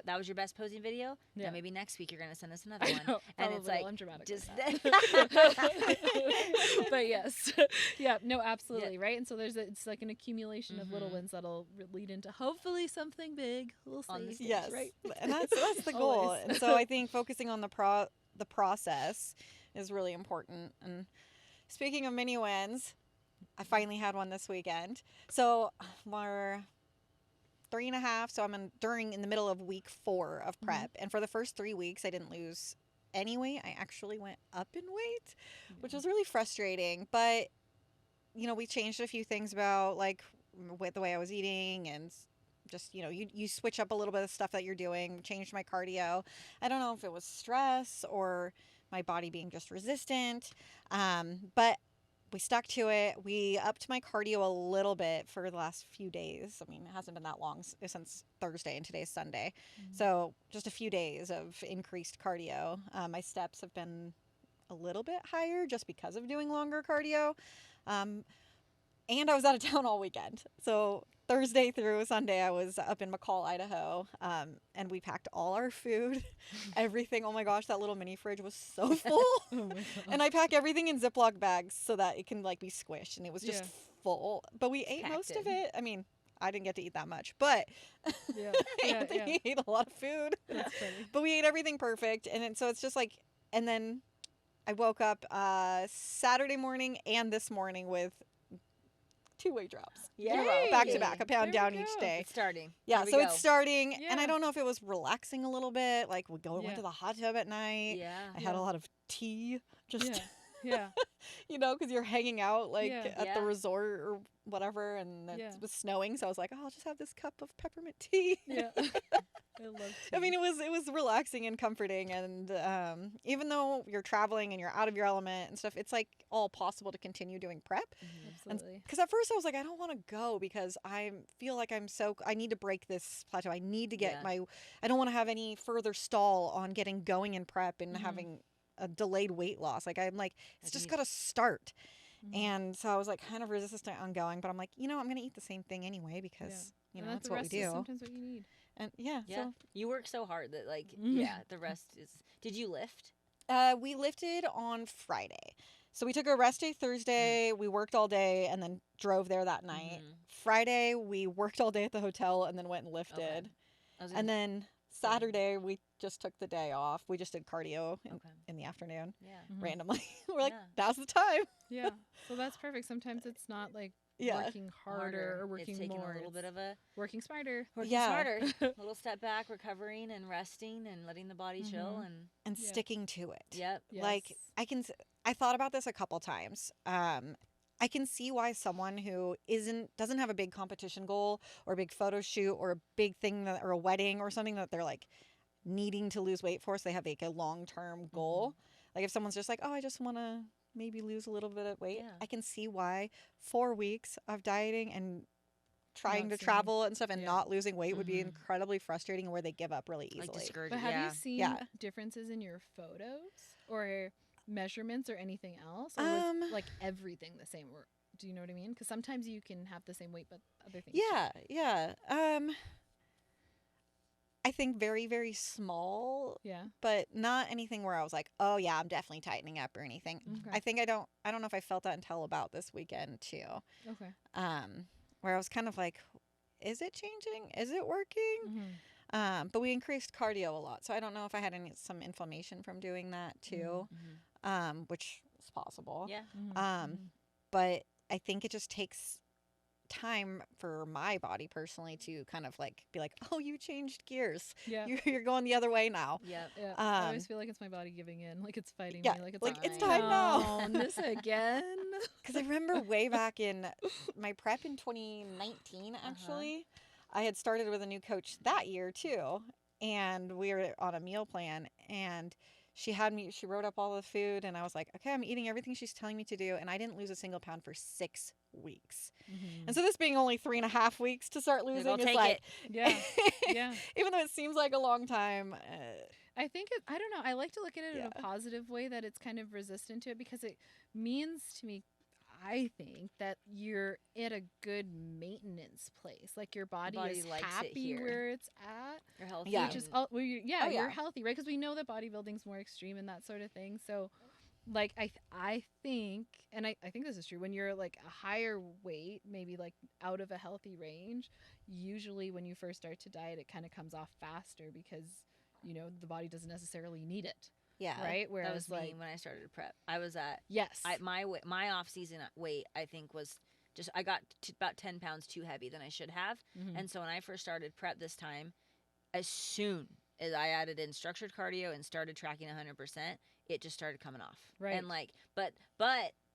S2: That was your best posing video. Yeah. Now maybe next week you're gonna send us another one.
S3: And
S2: it's like
S3: I'm dramatic.
S2: Just
S3: but yes, yeah, no, absolutely, right. And so it's like an accumulation of little wins that'll lead into hopefully something big. We'll see.
S1: On the stage, yes, right. And that's the goal. And so I think focusing on the process is really important. And speaking of mini wins, I finally had one this weekend. So we're 3.5, so I'm in the middle of week 4 of prep, and for the first 3 weeks I didn't lose any weight. I actually went up in weight, which was really frustrating, but you know, we changed a few things about like with the way I was eating, and just, you know, you switch up a little bit of stuff that you're doing. Changed my cardio. I don't know if it was stress or my body being just resistant, but we stuck to it. We upped my cardio a little bit for the last few days. I mean, it hasn't been that long since Thursday, and today's Sunday. So just a few days of increased cardio. My steps have been a little bit higher just because of doing longer cardio. And I was out of town all weekend. So Thursday through Sunday, I was up in McCall, Idaho, and we packed all our food, everything. Oh my gosh, that little mini fridge was so full. And I pack everything in Ziploc bags so that it can like be squished, and it was just full. But we ate most of it. I mean, I didn't get to eat that much, but Anthony ate a lot of food.
S3: That's funny.
S1: But we ate everything perfect, and so it's just like, and then I woke up Saturday morning and this morning with 2 weight drops.
S2: Yeah.
S1: Back to back, a pound down each day.
S2: It's starting.
S1: Yeah, so it's starting. And I don't know if it was relaxing a little bit. Like we went to the hot tub at night.
S2: Yeah.
S1: I had a lot of tea. Just
S3: yeah.
S1: You know, because you're hanging out like at the resort or whatever, and it was snowing. So I was like, oh, I'll just have this cup of peppermint tea.
S3: Yeah. I love tea.
S1: I mean, it was relaxing and comforting, and even though you're traveling and you're out of your element and stuff, it's like all possible to continue doing prep.
S3: Absolutely.
S1: Because at first I was like, I don't want to go because I feel like I need to break this plateau. I need to get I don't want to have any further stall on getting going in prep and having a delayed weight loss. Like I'm like, it's just got to start. And so I was like kind of resistant on going, but I'm like, you know, I'm going to eat the same thing anyway because, you know, that's what we do.
S3: Sometimes what you need.
S1: And
S2: so you work so hard that like, the rest is, did you lift?
S1: We lifted on Friday. So we took a rest day Thursday, we worked all day and then drove there that night. Friday, we worked all day at the hotel and then went and lifted. And then Saturday, we just took the day off. We just did cardio in the afternoon randomly. We're like, now's the time.
S3: Yeah. So that's perfect. Sometimes it's not like working harder or working
S2: it's taking
S3: more.
S2: A little bit of a
S3: working smarter.
S2: Working smarter. A little step back, recovering and resting and letting the body chill
S1: and sticking to it.
S2: Yep.
S3: Yes.
S1: Like I thought about this a couple times. I can see why someone who doesn't have a big competition goal or a big photo shoot or a big thing or a wedding or something that they're like needing to lose weight for, so they have like a long-term goal. Like if someone's just like, oh, I just want to maybe lose a little bit of weight, I can see why 4 weeks of dieting and trying to travel and stuff and not losing weight would be incredibly frustrating, and where they give up really easily.
S2: Like discouraging.
S3: But have you seen differences in your photos or measurements or anything else? Or was like everything the same? Or, do you know what I mean? Because sometimes you can have the same weight but other things change.
S1: I think very, very small, but not anything where I was like, oh yeah, I'm definitely tightening up or anything. I think I don't know if I felt that until about this weekend too. Where I was kind of like, is it changing? Is it working? But we increased cardio a lot, so I don't know if I had some inflammation from doing that too, which is possible. But I think it just takes time for my body personally to kind of like be like, oh, you changed gears. You're going the other way now.
S3: I always feel like it's my body giving in, like it's fighting me, like
S1: it's time now.
S3: This again.
S1: Because I remember way back in my prep in 2019, actually, I had started with a new coach that year too, and we were on a meal plan, and she wrote up all the food, and I was like, okay, I'm eating everything she's telling me to do. And I didn't lose a single pound for 6 weeks. And so this being only 3.5 weeks to start losing is like,
S3: yeah.
S1: even though it seems like a long time.
S3: I think I don't know. I like to look at it in a positive way, that it's kind of resistant to it, because it means to me, I think, that you're at a good maintenance place. Like your body is happy where it's at.
S2: You're healthy.
S1: Yeah.
S3: Which is you're healthy, right? Because we know that bodybuilding's more extreme and that sort of thing. So like I think, and I think this is true, when you're like a higher weight, maybe like out of a healthy range, usually when you first start to diet, it kind of comes off faster because, you know, the body doesn't necessarily need it.
S1: Yeah.
S3: Right. Whereas
S2: that was me when I started prep. I was at my off season weight, I think, was just I got about 10 pounds too heavy than I should have. And so when I first started prep this time, as soon as I added in structured cardio and started tracking 100%, it just started coming off.
S3: Right.
S2: And like, but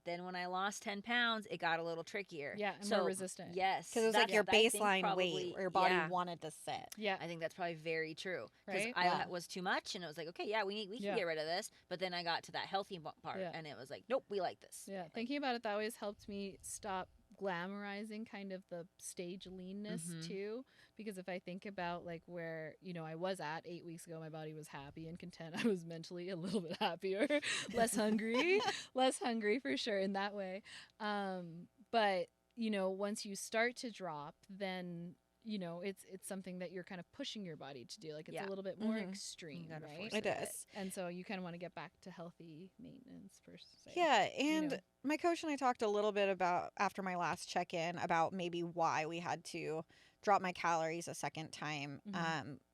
S2: then when I lost 10 pounds, it got a little trickier.
S3: Yeah, and more resistant.
S2: Yes.
S1: Because it was like your baseline weight where your body wanted to sit.
S3: Yeah.
S2: I think that's probably very true. Because
S3: Right?
S2: I was too much, and it was like, okay, we can get rid of this. But then I got to that healthy part, and it was like, nope, we like this.
S3: Yeah, thinking about it that way has helped me stop glamorizing kind of the stage leanness too, because if I think about like where, you know, I was at 8 weeks ago, my body was happy and content. I was mentally a little bit happier, less hungry for sure in that way. But you know, once you start to drop, then you know, it's something that you're kind of pushing your body to do. Like it's a little bit more extreme, right?
S1: It is.
S3: And so you kind of want to get back to healthy maintenance per se.
S1: Yeah, and my coach and I talked a little bit about, after my last check-in, about maybe why we had to drop my calories a second time.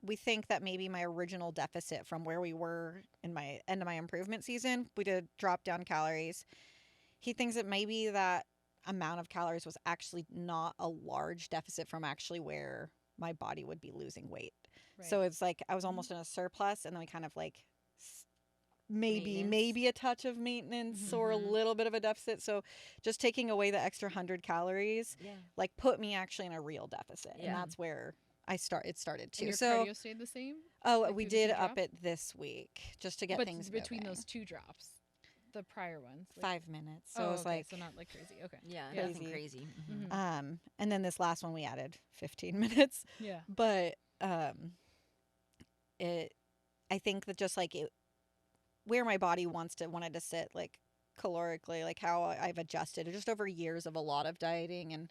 S1: We think that maybe my original deficit from where we were in my end of my improvement season, we did drop down calories. He thinks that maybe that amount of calories was actually not a large deficit from actually where my body would be losing weight. Right. So it's like I was almost in a surplus, and then we kind of like maybe a touch of maintenance or a little bit of a deficit. So just taking away the extra 100 calories like put me actually in a real deficit. And that's where it started too.
S3: And your cardio stayed the same?
S1: Oh, like we did up it this week just to get things
S3: between
S1: moving.
S3: Those 2 drops. The prior ones,
S1: like 5 minutes. So it was like,
S3: so not like crazy. Okay.
S2: Yeah,
S3: nothing
S2: crazy.
S1: And then this last one we added 15 minutes.
S3: Yeah.
S1: But I think that just like where my body wanted to sit, like calorically, like how I've adjusted just over years of a lot of dieting, and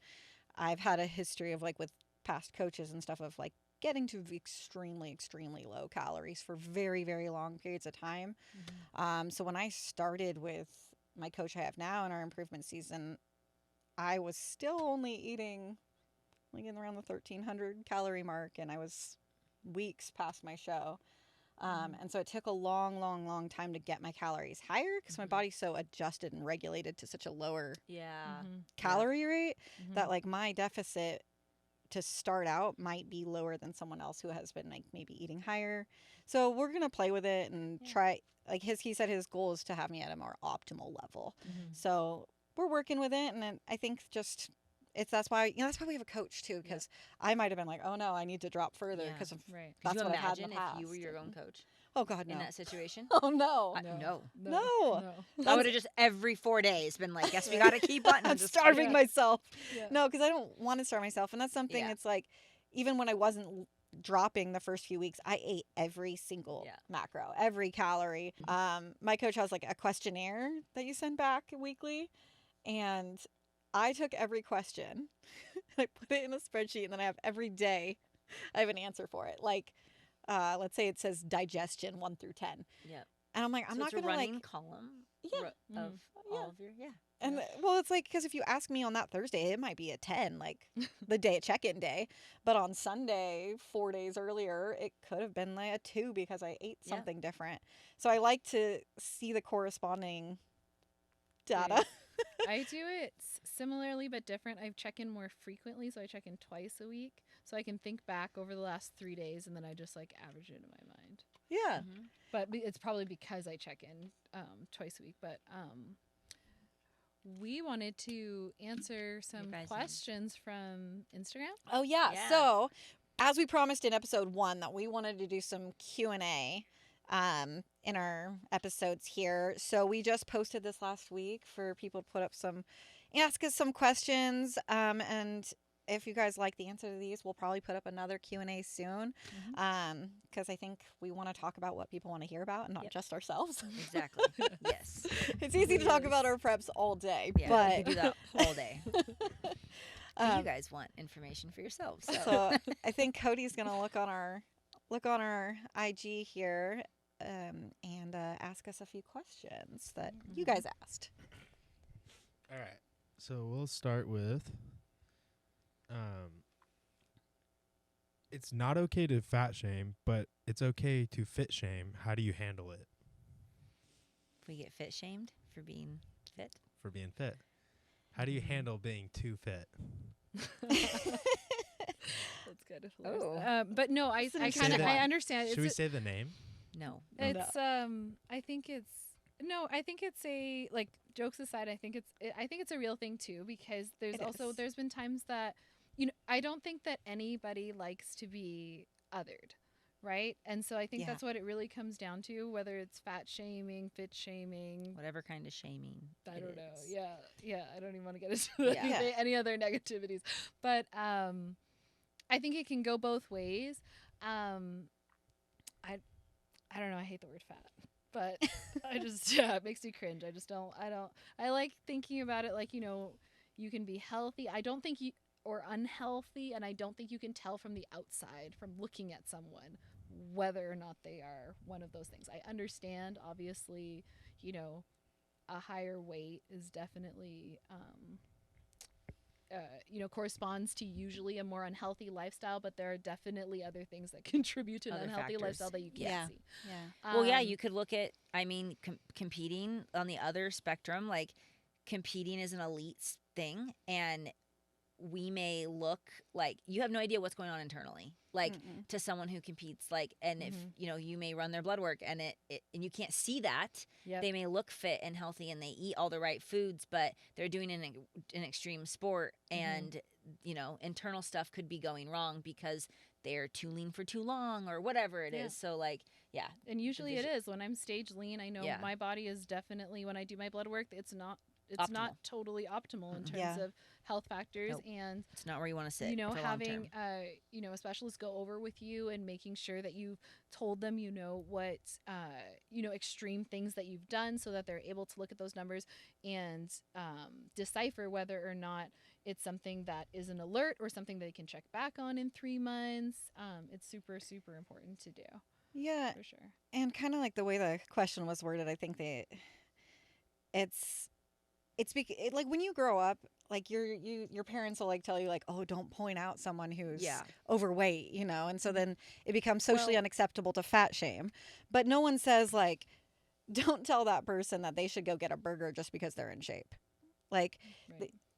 S1: I've had a history of like with past coaches and stuff of like getting to extremely low calories for very, very long periods of time. So when I started with my coach I have now in our improvement season, I was still only eating like in around the 1,300 calorie mark, and I was weeks past my show. And so it took a long time to get my calories higher because my body's so adjusted and regulated to such a lower calorie rate that like my deficit to start out might be lower than someone else who has been like maybe eating higher. So we're going to play with it and try, like he said his goal is to have me at a more optimal level. So we're working with it. And I think just that's why we have a coach too, because I might have been like, oh no, I need to drop further because that's what I've had in the past.
S2: If you were your own coach?
S1: Oh God, no.
S2: In that situation?
S1: Oh no.
S2: No. I would have just every 4 days been like, guess we got to keep on.
S1: I'm starving myself. No, because I don't want to starve myself. And that's something it's like, even when I wasn't dropping the first few weeks, I ate every single macro, every calorie. My coach has like a questionnaire that you send back weekly. And I took every question, I put it in a spreadsheet, and then I have every day, I have an answer for it. Like, let's say it says digestion 1 through 10.
S2: Yeah.
S1: And I'm like, I'm not going to like.
S2: It's a running column of all of your,
S1: And well, it's like, because if you ask me on that Thursday, it might be a 10, like the day check-in day. But on Sunday, 4 days earlier, it could have been like a 2 because I ate something different. So I like to see the corresponding data.
S3: Yeah. I do it similarly but different. I check in more frequently, so I check in twice a week, so I can think back over the last 3 days, and then I just like average it in my mind.
S1: Yeah.
S3: But it's probably because I check in twice a week. But we wanted to answer some questions from Instagram.
S1: Oh yeah. So as we promised in episode 1 that we wanted to do some Q&A, in our episodes here. So we just posted this last week for people to put up ask us some questions. And if you guys like the answer to these, we'll probably put up another Q&A soon. Because I think we want to talk about what people want to hear about and not just ourselves.
S2: Exactly. Yes.
S1: It's easy to talk about our preps all day,
S2: yeah,
S1: but
S2: we could do that all day. You guys want information for yourselves.
S1: So I think Cody's gonna look on our IG here and ask us a few questions that you guys asked.
S4: All right. So we'll start with it's not okay to fat shame, but it's okay to fit shame. How do you handle it?
S2: If we get fit shamed for being fit?
S4: For being fit. How do you handle being too fit?
S3: That's good. But no, I understand.
S4: Should we say the name?
S2: No.
S3: It's I think it's a, like, jokes aside, I think it's a real thing too, because there's been times that, I don't think that anybody likes to be othered, right? And so I think that's what it really comes down to, whether it's fat shaming, fit shaming,
S2: whatever kind of shaming.
S3: I don't know. Yeah. I don't even want to get into any other negativities, but I think it can go both ways. I don't know. I hate the word fat, but I just it makes me cringe. I like thinking about it like, you can be healthy. I don't think or unhealthy, and I don't think you can tell from the outside, from looking at someone, whether or not they are one of those things. I understand, obviously, a higher weight is definitely corresponds to usually a more unhealthy lifestyle, but there are definitely other things that contribute to an unhealthy lifestyle that you can't see.
S2: Well, you could look at, competing on the other spectrum, like competing is an elite thing, and we may look like you have no idea what's going on internally, like to someone who competes, like, and if you may run their blood work and and you can't see that. They may look fit and healthy and they eat all the right foods, but they're doing an extreme sport, and internal stuff could be going wrong because they're too lean for too long or whatever it is. So
S3: and usually it is. When I'm stage lean, I know my body is definitely, when I do my blood work, it's not totally optimal in terms of health factors, and
S2: it's not where you want to sit.
S3: Having a specialist go over with you and making sure that you've told them what extreme things that you've done, so that they're able to look at those numbers and decipher whether or not it's something that is an alert or something they can check back on in 3 months. It's super, super important to do.
S1: Yeah,
S3: for sure.
S1: And kind of like the way the question was worded, I think like when you grow up, like your parents will like tell you like, oh, don't point out someone who's overweight, and so then it becomes socially unacceptable to fat shame. But no one says like, don't tell that person that they should go get a burger just because they're in shape. Like,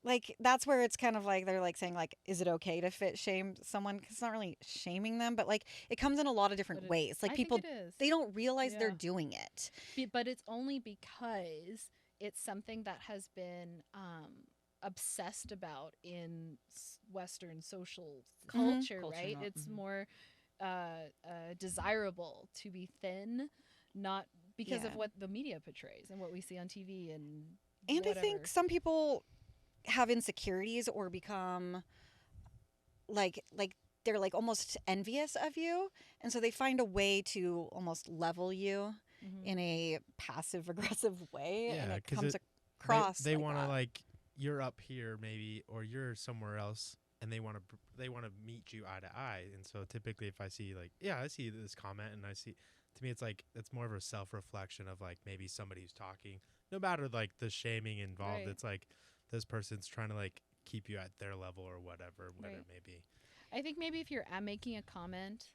S1: like that's where it's kind of like they're like saying like, is it okay to fit shame someone? 'Cause it's not really shaming them, but like it comes in a lot of different ways. Like people, they don't realize they're doing it.
S3: But it's only because it's something that has been obsessed about in Western social culture, right? It's more desirable to be thin, not because of what the media portrays and what we see on TV and whatever.
S1: I think some people have insecurities or become like they're like almost envious of you, and so they find a way to almost level you in a passive aggressive way, and it comes across.
S4: They want to like you're up here maybe, or you're somewhere else, and they want to meet you eye to eye. And so typically, if I see like I see this comment, and I see, to me it's like it's more of a self reflection of like maybe somebody who's talking. No matter like the shaming involved, it's like this person's trying to like keep you at their level or whatever it may be.
S3: I think maybe if you're making a comment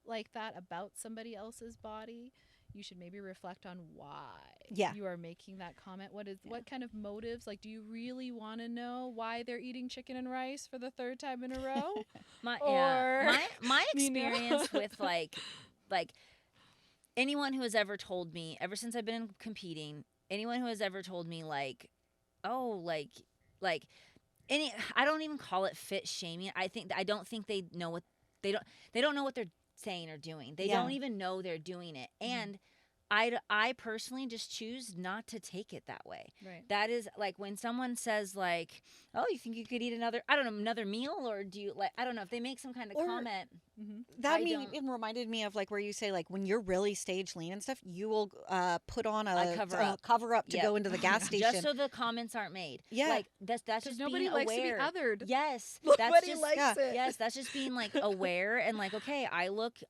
S3: like that about somebody else's body, you should maybe reflect on why you are making that comment. What kind of motives? Like, do you really want to know why they're eating chicken and rice for the 3rd time in a row?
S2: My experience with like anyone who has ever told me, ever since I've been competing, anyone who has ever told me like, oh, like I don't even call it fit shaming. I don't think they know what they don't know what they're saying or doing. They don't even know they're doing it. And I personally just choose not to take it that way.
S3: Right.
S2: That is like when someone says like, "Oh, you think you could eat another meal, or do you like?" I don't know if they make some kind of comment.
S1: That it reminded me of like where you say like when you're really stage lean and stuff, you will put on a cover up to go into the gas station
S2: just so the comments aren't made.
S1: Yeah,
S2: like that's just
S3: nobody
S2: being
S3: likes
S2: aware.
S3: to be othered.
S2: Yes,
S3: Nobody likes it.
S2: Yes, that's just being like aware and like, okay,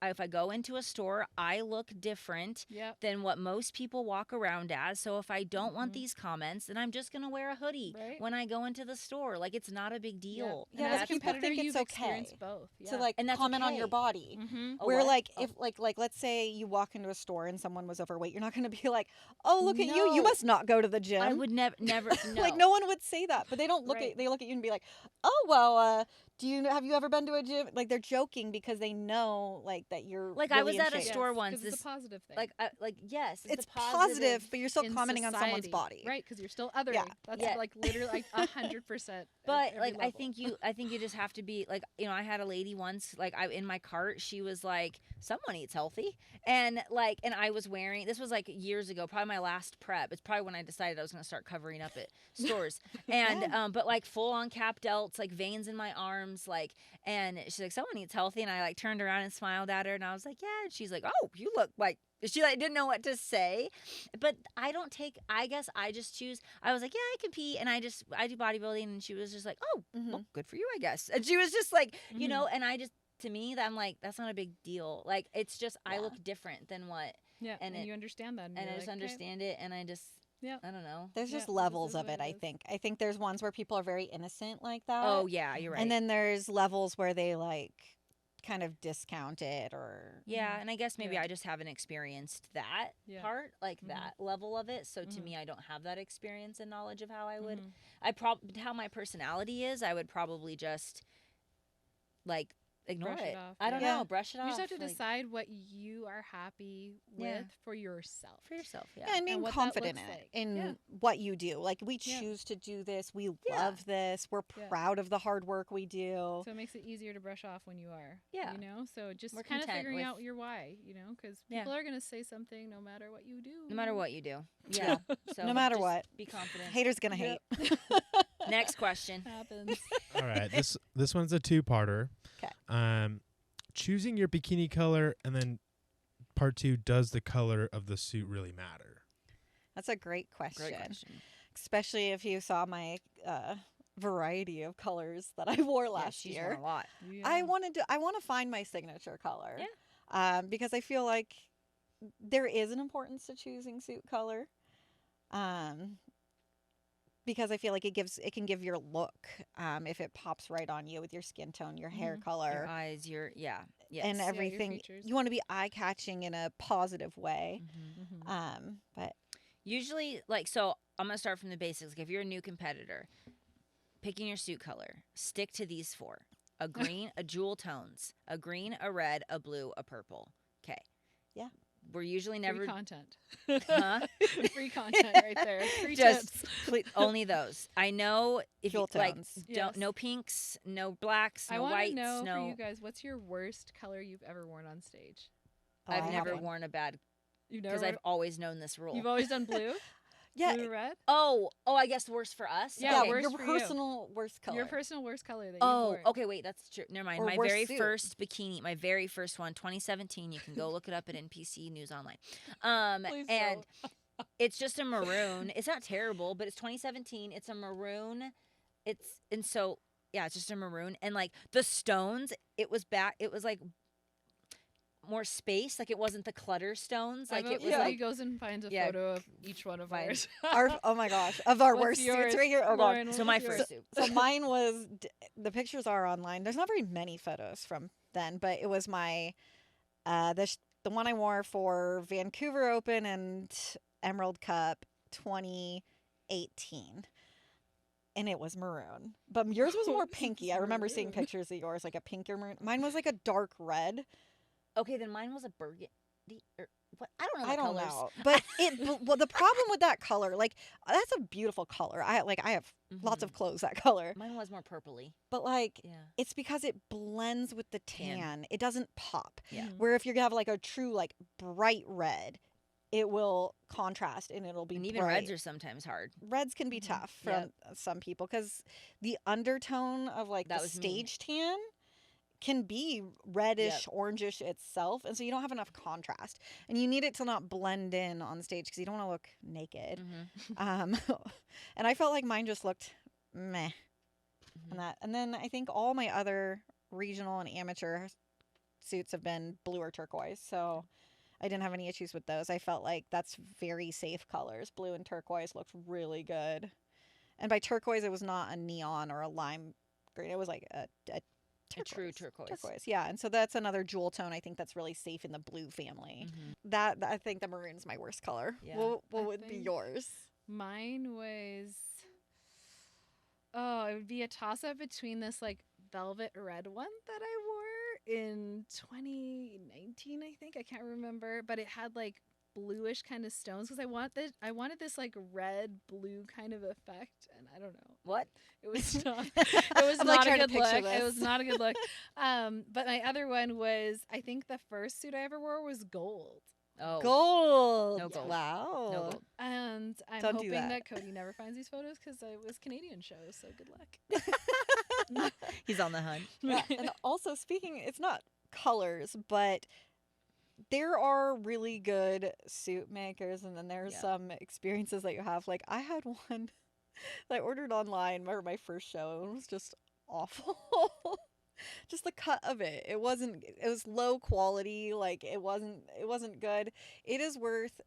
S2: if I go into a store, I look different than what most people walk around as. So if I don't want these comments, then I'm just gonna wear a hoodie when I go into the store. Like it's not a big deal.
S3: Yeah, as a competitor, you've experienced both.
S1: To like and comment on your body. Where like if like let's say you walk into a store and someone was overweight, you're not going to be like, oh look at you must not go to the gym.
S2: I would never no.
S1: Like no one would say that, but they don't look at you and be like, oh well have you ever been to a gym? Like they're joking because they know like that you're
S2: like
S1: really
S2: I was at a store once.
S3: It's a positive thing.
S2: Like yes,
S1: it's positive, but you're still commenting on someone's body,
S3: right? Because you're still othering. That's like literally like 100%.
S2: But like I think you just have to be like, you know, I had a lady once like in my cart, she was like, someone eats healthy, and I was wearing, this was like years ago, probably my last prep. It's probably when I decided I was going to start covering up at stores, and but like full on cap delts, like veins in my arms, like, and she's like, someone eats healthy, and I like turned around and smiled at her, and I was like, yeah, and she's like, oh, you look like. She like didn't know what to say, but I guess I just choose. I was like, yeah, I compete, and I do bodybuilding, and she was just like, oh, well, good for you, I guess. And she was just like, you know, and to me, I'm like, that's not a big deal. Like it's just I look different than what.
S3: Yeah, and you understand that,
S2: and I just understand it, and I just. Yeah, I don't know.
S1: There's just levels of it, I think. I think there's ones where people are very innocent like that.
S2: Oh yeah, you're right.
S1: And then there's levels where they like kind of discount it or
S2: and I guess maybe I just haven't experienced that part, like that level of it. So to me, I don't have that experience and knowledge of how I would. How my personality is, I would probably just like ignore it. I don't know, brush it off.
S3: You just have to decide what you are happy with for yourself.
S1: And being confident in what you do. Like we choose to do this. We love this. We're proud of the hard work we do.
S3: So it makes it easier to brush off when you are.
S2: Yeah.
S3: You know, so just kind of figuring out your why, you know, because people are going to say something no matter what you do.
S2: No matter what you do. Yeah.
S1: So no matter what.
S2: Be confident.
S1: Haters going to hate.
S2: Next question.
S3: Happens.
S4: All right. This one's a two-parter.
S1: Okay.
S4: Choosing your bikini color, and then part 2, does the color of the suit really matter?
S1: That's a great question. Especially if you saw my variety of colors that I wore last year.
S2: Worn a lot.
S1: Yeah. I want to find my signature color. Yeah. Because I feel like there is an importance to choosing suit color. Because I feel like it can give your look if it pops right on you with your skin tone, your hair color,
S2: your eyes,
S1: and everything. You want to be eye catching in a positive way. But
S2: usually, like, so I'm gonna start from the basics. Like, if you're a new competitor, picking your suit color, stick to these 4: a green, a jewel tones, a green, a red, a blue, a purple. Okay.
S1: Yeah.
S2: We're usually never
S3: free content.
S2: Huh?
S3: Free content right there. Free tips.
S2: Only those. I know if you like
S1: yes.
S2: no pinks, no blacks, no whites.
S3: I want to know for you guys, what's your worst color you've ever worn on stage?
S2: I've never worn a bad because I've always known this rule.
S3: You've always done blue?
S1: Yeah.
S3: Blue, red?
S2: Oh, I guess worst for us.
S3: Yeah,
S2: okay.
S3: worst
S1: your
S3: for
S1: personal worst color.
S3: Your personal worst color that you wore.
S2: Okay, wait, that's true. Never mind.
S1: Or
S2: My
S1: worst
S2: very
S1: suit.
S2: first bikini, my very first one, 2017. You can go look it up at NPC News Online.
S3: Please
S2: and it's just a maroon. It's not terrible, but it's 2017. It's a maroon. It's just a maroon. And like the stones, it was like more space, like it wasn't the clutter stones, like it was like
S3: he goes and finds a photo of each one of ours.
S1: Oh my gosh, of our worst suits right here. Oh
S3: Lauren,
S1: god.
S2: So my first suit.
S1: So mine was the pictures are online. There's not very many photos from then, but it was my the one I wore for Vancouver Open and Emerald Cup 2018. And it was maroon, but yours was more pinky. I remember seeing pictures of yours like a pinker maroon. Mine was like a dark red.
S2: Okay, then mine was a burgundy. what? I don't know. I
S1: don't know, but well, the problem with that color, like that's a beautiful color. I have lots of clothes that color.
S2: Mine was more purpley,
S1: but like it's because it blends with the tan. It doesn't pop.
S2: Yeah.
S1: Where if you're gonna have like a true like bright red, it will contrast and it'll be
S2: and even
S1: bright.
S2: reds are sometimes hard.
S1: Reds can be tough for some people because the undertone of like the stage tan can be reddish, orangish itself, and so you don't have enough contrast, and you need it to not blend in on stage because you don't want to look naked. And I felt like mine just looked meh, and then I think all my other regional and amateur suits have been blue or turquoise, so I didn't have any issues with those. I felt like that's very safe colors. Blue and turquoise looked really good, and by turquoise, it was not a neon or a lime green. It was like a
S2: true turquoise.
S1: Yeah, and so that's another jewel tone I think that's really safe in the blue family. That I think the maroon's my worst color. Yeah. What would be yours?
S3: Mine was it would be a toss-up between this like velvet red one that I wore in 2019, I think. I can't remember, but it had like bluish kind of stones because I wanted this like red blue kind of effect, and I don't know
S2: what
S3: it was not. It was not a good look. It was not a good look. But my other one was, I think the first suit I ever wore was gold.
S2: Oh,
S1: gold!
S2: No gold.
S1: Wow.
S2: No gold.
S3: And I'm hoping that Cody never finds these photos because it was Canadian show. So good luck.
S2: He's on the hunt.
S1: Yeah. And also speaking, it's not colors, but there are really good suit makers, and then there's some experiences that you have. Like I had one that I ordered online for my first show, and it was just awful. Just the cut of it. It was low quality. Like it wasn't good. It is worth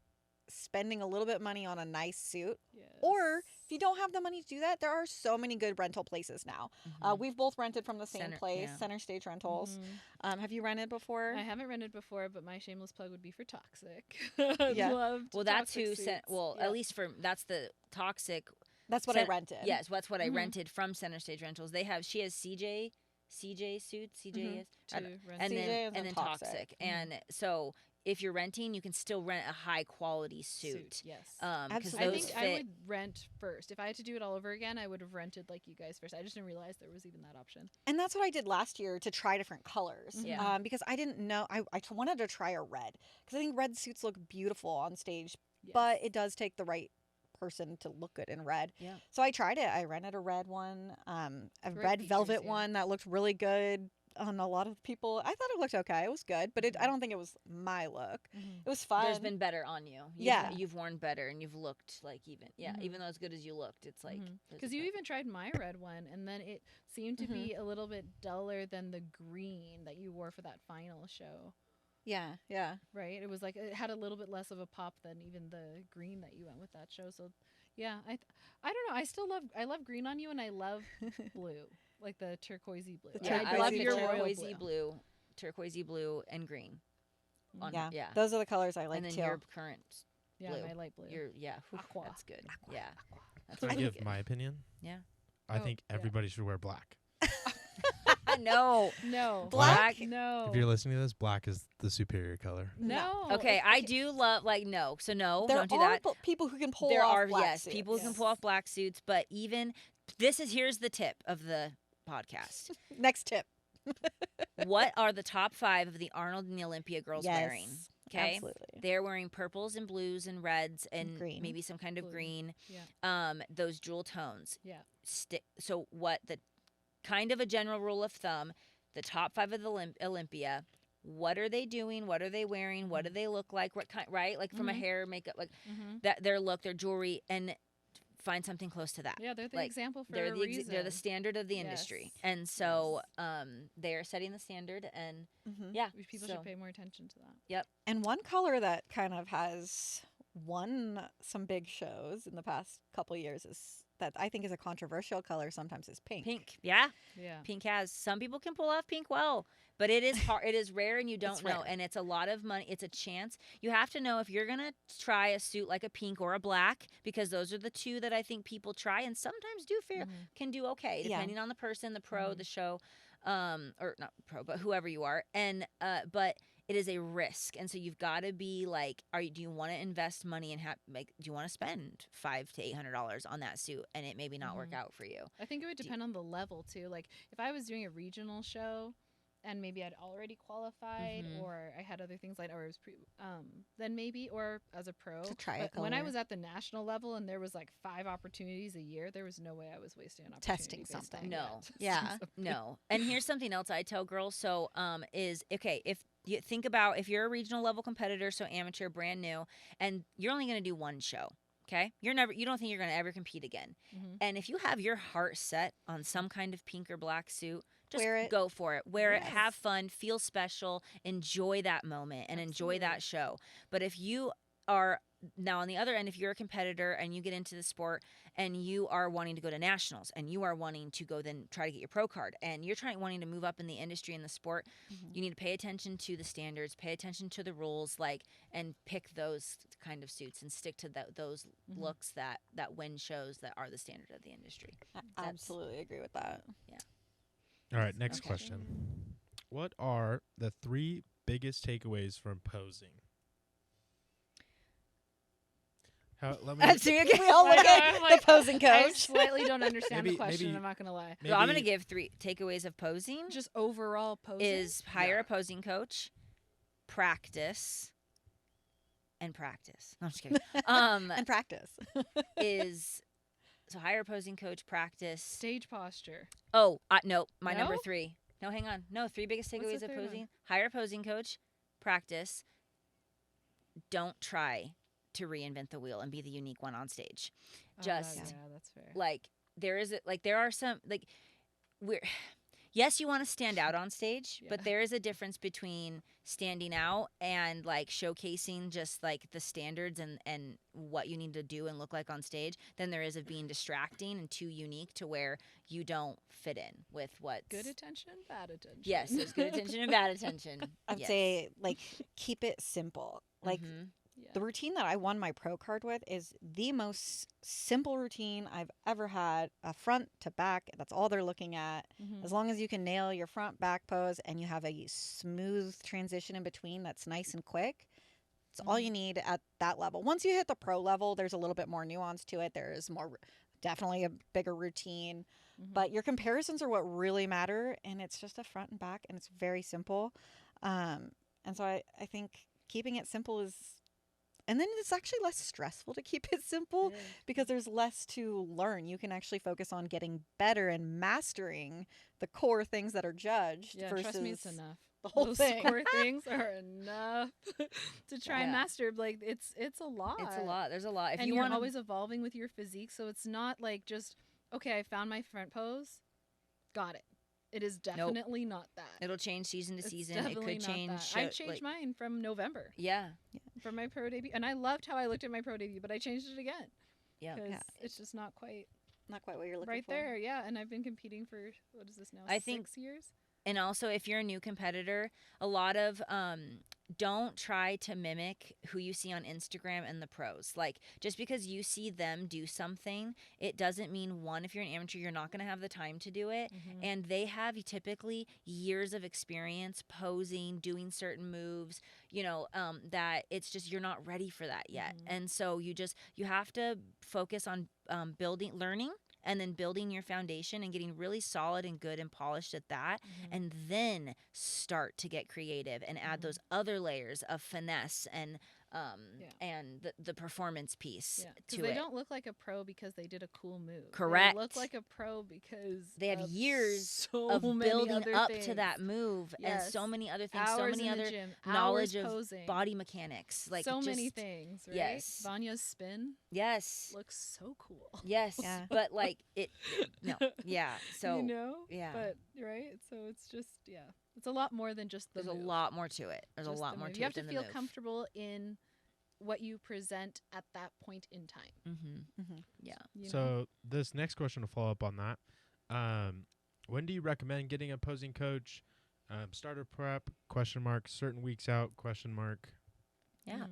S1: spending a little bit of money on a nice suit.
S3: Yes.
S1: Or if you don't have the money to do that, there are so many good rental places now. We've both rented from the same place, Center Stage Rentals. Have you rented before?
S3: I haven't rented before, but my shameless plug would be for Toxic.
S2: Well, that's who sent. Well, at least that's the Toxic.
S1: That's what I rented.
S2: Yes, that's what I rented from Center Stage Rentals. She has CJ suits, CJ is, and then Toxic. And so if you're renting, you can still rent a high quality suit.
S3: Yes.
S1: Absolutely.
S3: I think I would rent first. If I had to do it all over again, I would have rented like you guys first. I just didn't realize there was even that option.
S1: And that's what I did last year to try different colors. Because I didn't know, I wanted to try a red because I think red suits look beautiful on stage, but it does take the right person to look good in red.
S2: Yeah.
S1: So I tried it. I rented a red one, a red velvet one that looked really good on a lot of people. I thought it looked okay. It was good, but I don't think it was my look. It was fun.
S2: There's been better on you. You've worn better and you've looked like even though as good as you looked, it's like
S3: because you even tried my red one and then it seemed to be a little bit duller than the green that you wore for that final show.
S1: Yeah.
S3: Right? It was like it had a little bit less of a pop than even the green that you went with that show. So, yeah, I don't know. I love green on you, and I love blue, like the turquoisey blue.
S2: I love your turquoisey blue, and green.
S1: Those are the colors I like
S2: too. And
S1: then
S2: your current blue.
S3: Yeah, my light blue.
S2: Aqua. That's good.
S3: Aqua.
S2: Yeah.
S3: Aqua.
S4: Can I give my opinion?
S2: Yeah.
S4: I think everybody should wear black.
S2: No.
S1: Black?
S3: No.
S4: If you're listening to this, black is the superior color.
S3: No.
S2: Okay, I do love no. So no,
S1: there
S2: don't do that.
S1: There are people who can pull
S2: there
S1: off
S2: are
S1: black suits.
S2: People who can pull off black suits, but even here's the tip of the podcast.
S1: Next tip.
S2: What are the top 5 of the Arnold and the Olympia girls wearing? Okay,
S1: absolutely.
S2: They're wearing purples and blues and reds and
S1: green.
S2: Maybe some kind of green.
S3: Yeah.
S2: Those jewel tones.
S3: Yeah.
S2: So what the kind of a general rule of thumb, the top 5 of the Olympia, what are they doing? What are they wearing? What do they look like? What kind, right? Like from a hair, makeup, like that, their look, their jewelry, and find something close to that.
S3: Yeah, they're the example for
S2: a reason. They're the
S3: reason.
S2: standard of the industry. And so they are setting the standard, and
S3: people should pay more attention to that.
S2: Yep.
S1: And one color that kind of has won some big shows in the past couple of years is that I think is a controversial color sometimes is pink.
S2: Yeah. Pink has, some people can pull off pink well, but it is hard. It is rare, and you don't know. And it's a lot of money. It's a chance. You have to know if you're going to try a suit like a pink or a black, because those are the two that I think people try and sometimes can do okay, depending on the person, the pro, the show, or not pro, but whoever you are. And, but it is a risk. And so you've got to be like, do you want to invest money and do you want to spend $500 to $800 on that suit and it maybe not work out for you?
S3: I think it would depend on the level too. Like if I was doing a regional show and maybe I'd already qualified or I had other things like, or it was then maybe, or as a pro.
S1: To try
S3: but when I was at the national level and there was like 5 opportunities a year, there was no way I was wasting an opportunity.
S1: Testing something.
S2: No.
S1: Yeah.
S2: No. And here's something else I tell girls. So is, okay, if you think about if you're a regional level competitor, so amateur, brand new, and you're only going to do one show. Okay. You don't think you're going to ever compete again. And if you have your heart set on some kind of pink or black suit, just go for it. Wear it, have fun, feel special, enjoy that moment and enjoy that show. But if you are now on the other end, if you're a competitor and you get into the sport and you are wanting to go to nationals and you are wanting to go then try to get your pro card and you're wanting to move up in the industry and the sport, you need to pay attention to the standards, pay attention to the rules, and pick those kind of suits and stick to those looks that win shows that are the standard of the industry.
S1: I absolutely agree with that.
S2: Yeah.
S4: All right, next question. What are the 3 biggest takeaways from posing? Let me.
S1: We all look at the posing coach.
S3: I slightly don't understand the question. I'm not gonna lie.
S2: So I'm gonna give 3 takeaways of posing.
S3: Just overall posing
S2: is hire a posing coach, practice, and practice. No, I'm just kidding.
S1: And practice
S2: is. So hire a posing coach, practice.
S3: Stage posture.
S2: Oh, no, my number 3. No, hang on. No, 3 biggest takeaways of posing.
S3: One?
S2: Hire a posing coach, practice. Don't try to reinvent the wheel and be the unique one on stage.
S3: That's fair.
S2: There are some, yes, you want to stand out on stage, but there is a difference between standing out and showcasing just the standards and what you need to do and look like on stage than there is of being distracting and too unique to where you don't fit in with what's
S3: good attention, bad attention.
S2: Yes, there's good attention and bad attention.
S1: I'd say keep it simple. The routine that I won my pro card with is the most simple routine I've ever had. A front to back, that's all they're looking at. As long as you can nail your front back pose and you have a smooth transition in between that's nice and quick, it's all you need at that level. Once you hit the pro level, there's a little bit more nuance to it. There is definitely a bigger routine. But your comparisons are what really matter, and it's just a front and back, and it's very simple. And so I think keeping it simple is... And then it's actually less stressful to keep it simple because there's less to learn. You can actually focus on getting better and mastering the core things that are judged.
S3: Yeah,
S1: versus
S3: trust me, it's enough.
S1: The whole
S3: Those
S1: thing.
S3: core things are enough to try and master. It's a lot.
S2: It's a lot. There's a lot.
S3: If you're always evolving with your physique, so it's not just, okay, I found my front pose, got it. It is definitely not that.
S2: It'll change season to season. It could change.
S3: I changed mine from November.
S2: Yeah.
S3: From my pro debut. And I loved how I looked at my pro debut, but I changed it again.
S2: Yeah.
S3: Because it's just not quite
S1: what you're looking for.
S3: Right there, yeah. And I've been competing for, what is this now,
S2: I think
S3: 6 years?
S2: And also, if you're a new competitor, a lot of don't try to mimic who you see on Instagram and the pros. Just because you see them do something, it doesn't mean, one, if you're an amateur, you're not going to have the time to do it. And they have typically years of experience posing, doing certain moves, that it's just you're not ready for that yet. And so you have to focus on learning, and then building your foundation and getting really solid and good and polished at that, and then start to get creative and add those other layers of finesse and the performance piece to it.
S3: They don't look like a pro because they did a cool move.
S2: Correct.
S3: They look like a pro because
S2: they have years of building up to that move and so many other things,
S3: Hours
S2: so many other
S3: gym,
S2: knowledge of
S3: posing.
S2: Body mechanics,
S3: so many things. Right?
S2: Yes,
S3: Vanya's spin.
S2: Yes,
S3: looks so cool.
S2: Yes, but So
S3: but so it's just it's a lot more than just the.
S2: There's
S3: move.
S2: A lot more to it. There's just a lot more to it.
S3: You have to
S2: than
S3: feel
S2: the move.
S3: comfortable in what you present at that point in time.
S2: Yeah.
S4: So this next question will follow up on that. When do you recommend getting a posing coach? Starter prep? ? Certain weeks out? ?
S2: Yeah.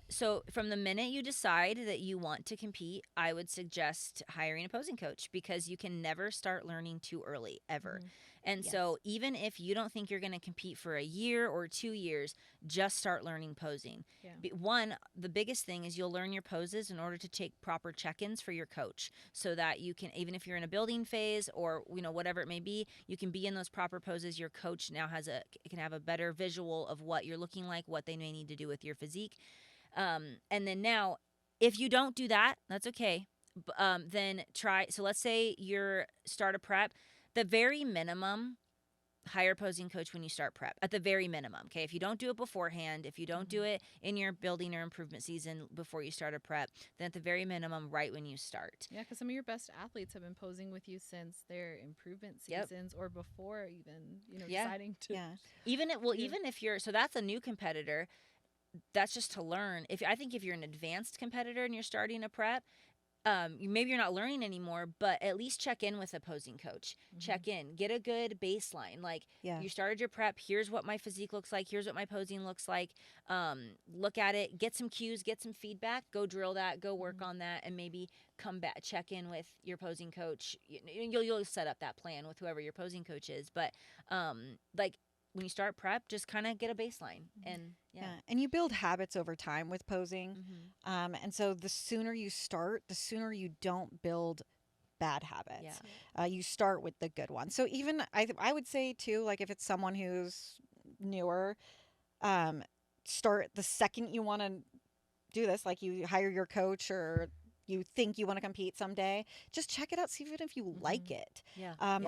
S2: So from the minute you decide that you want to compete, I would suggest hiring a posing coach because you can never start learning too early, ever. And so even if you don't think you're going to compete for a year or 2 years, just start learning posing. One, the biggest thing is you'll learn your poses in order to take proper check-ins for your coach, so that you can, even if you're in a building phase or whatever it may be, you can be in those proper poses. Your coach now can have a better visual of what you're looking like, what they may need to do with your physique. And then now, if you don't do that, that's okay. Then try. So let's say you're start a prep. The very minimum, hire a posing coach when you start prep. At the very minimum, okay. If you don't do it beforehand, if you don't do it in your building or improvement season before you start a prep, then at the very minimum, right when you start.
S3: Yeah, because some of your best athletes have been posing with you since their improvement seasons or before even deciding to.
S2: Yeah. Even if you're that's a new competitor. That's just to learn. I think if you're an advanced competitor and you're starting a prep, maybe you're not learning anymore, but at least check in with a posing coach. Check in, get a good baseline. Like, you started your prep. Here's what my physique looks like. Here's what my posing looks like. Look at it, get some cues, get some feedback, go drill that, go work on that, and maybe come back, check in with your posing coach. You'll set up that plan with whoever your posing coach is. But when you start prep, just kind of get a baseline. And
S1: and you build habits over time with posing. And so the sooner you start, the sooner you don't build bad habits. You start with the good ones. So even I would say too, like if it's someone who's newer, start the second you want to do this, like you hire your coach or you think you want to compete someday, just check it out, see even if you like it.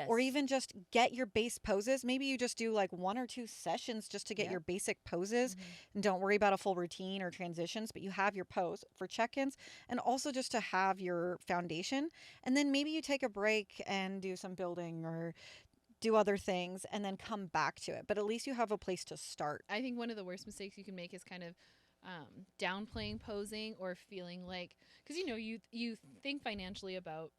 S1: Or even just get your base poses. Maybe you just do like 1 or 2 sessions just to get your basic poses and don't worry about a full routine or transitions, but you have your pose for check-ins and also just to have your foundation. And then maybe you take a break and do some building or do other things and then come back to it. But at least you have a place to start.
S3: I think one of the worst mistakes you can make is kind of downplaying posing or feeling like, because you think financially about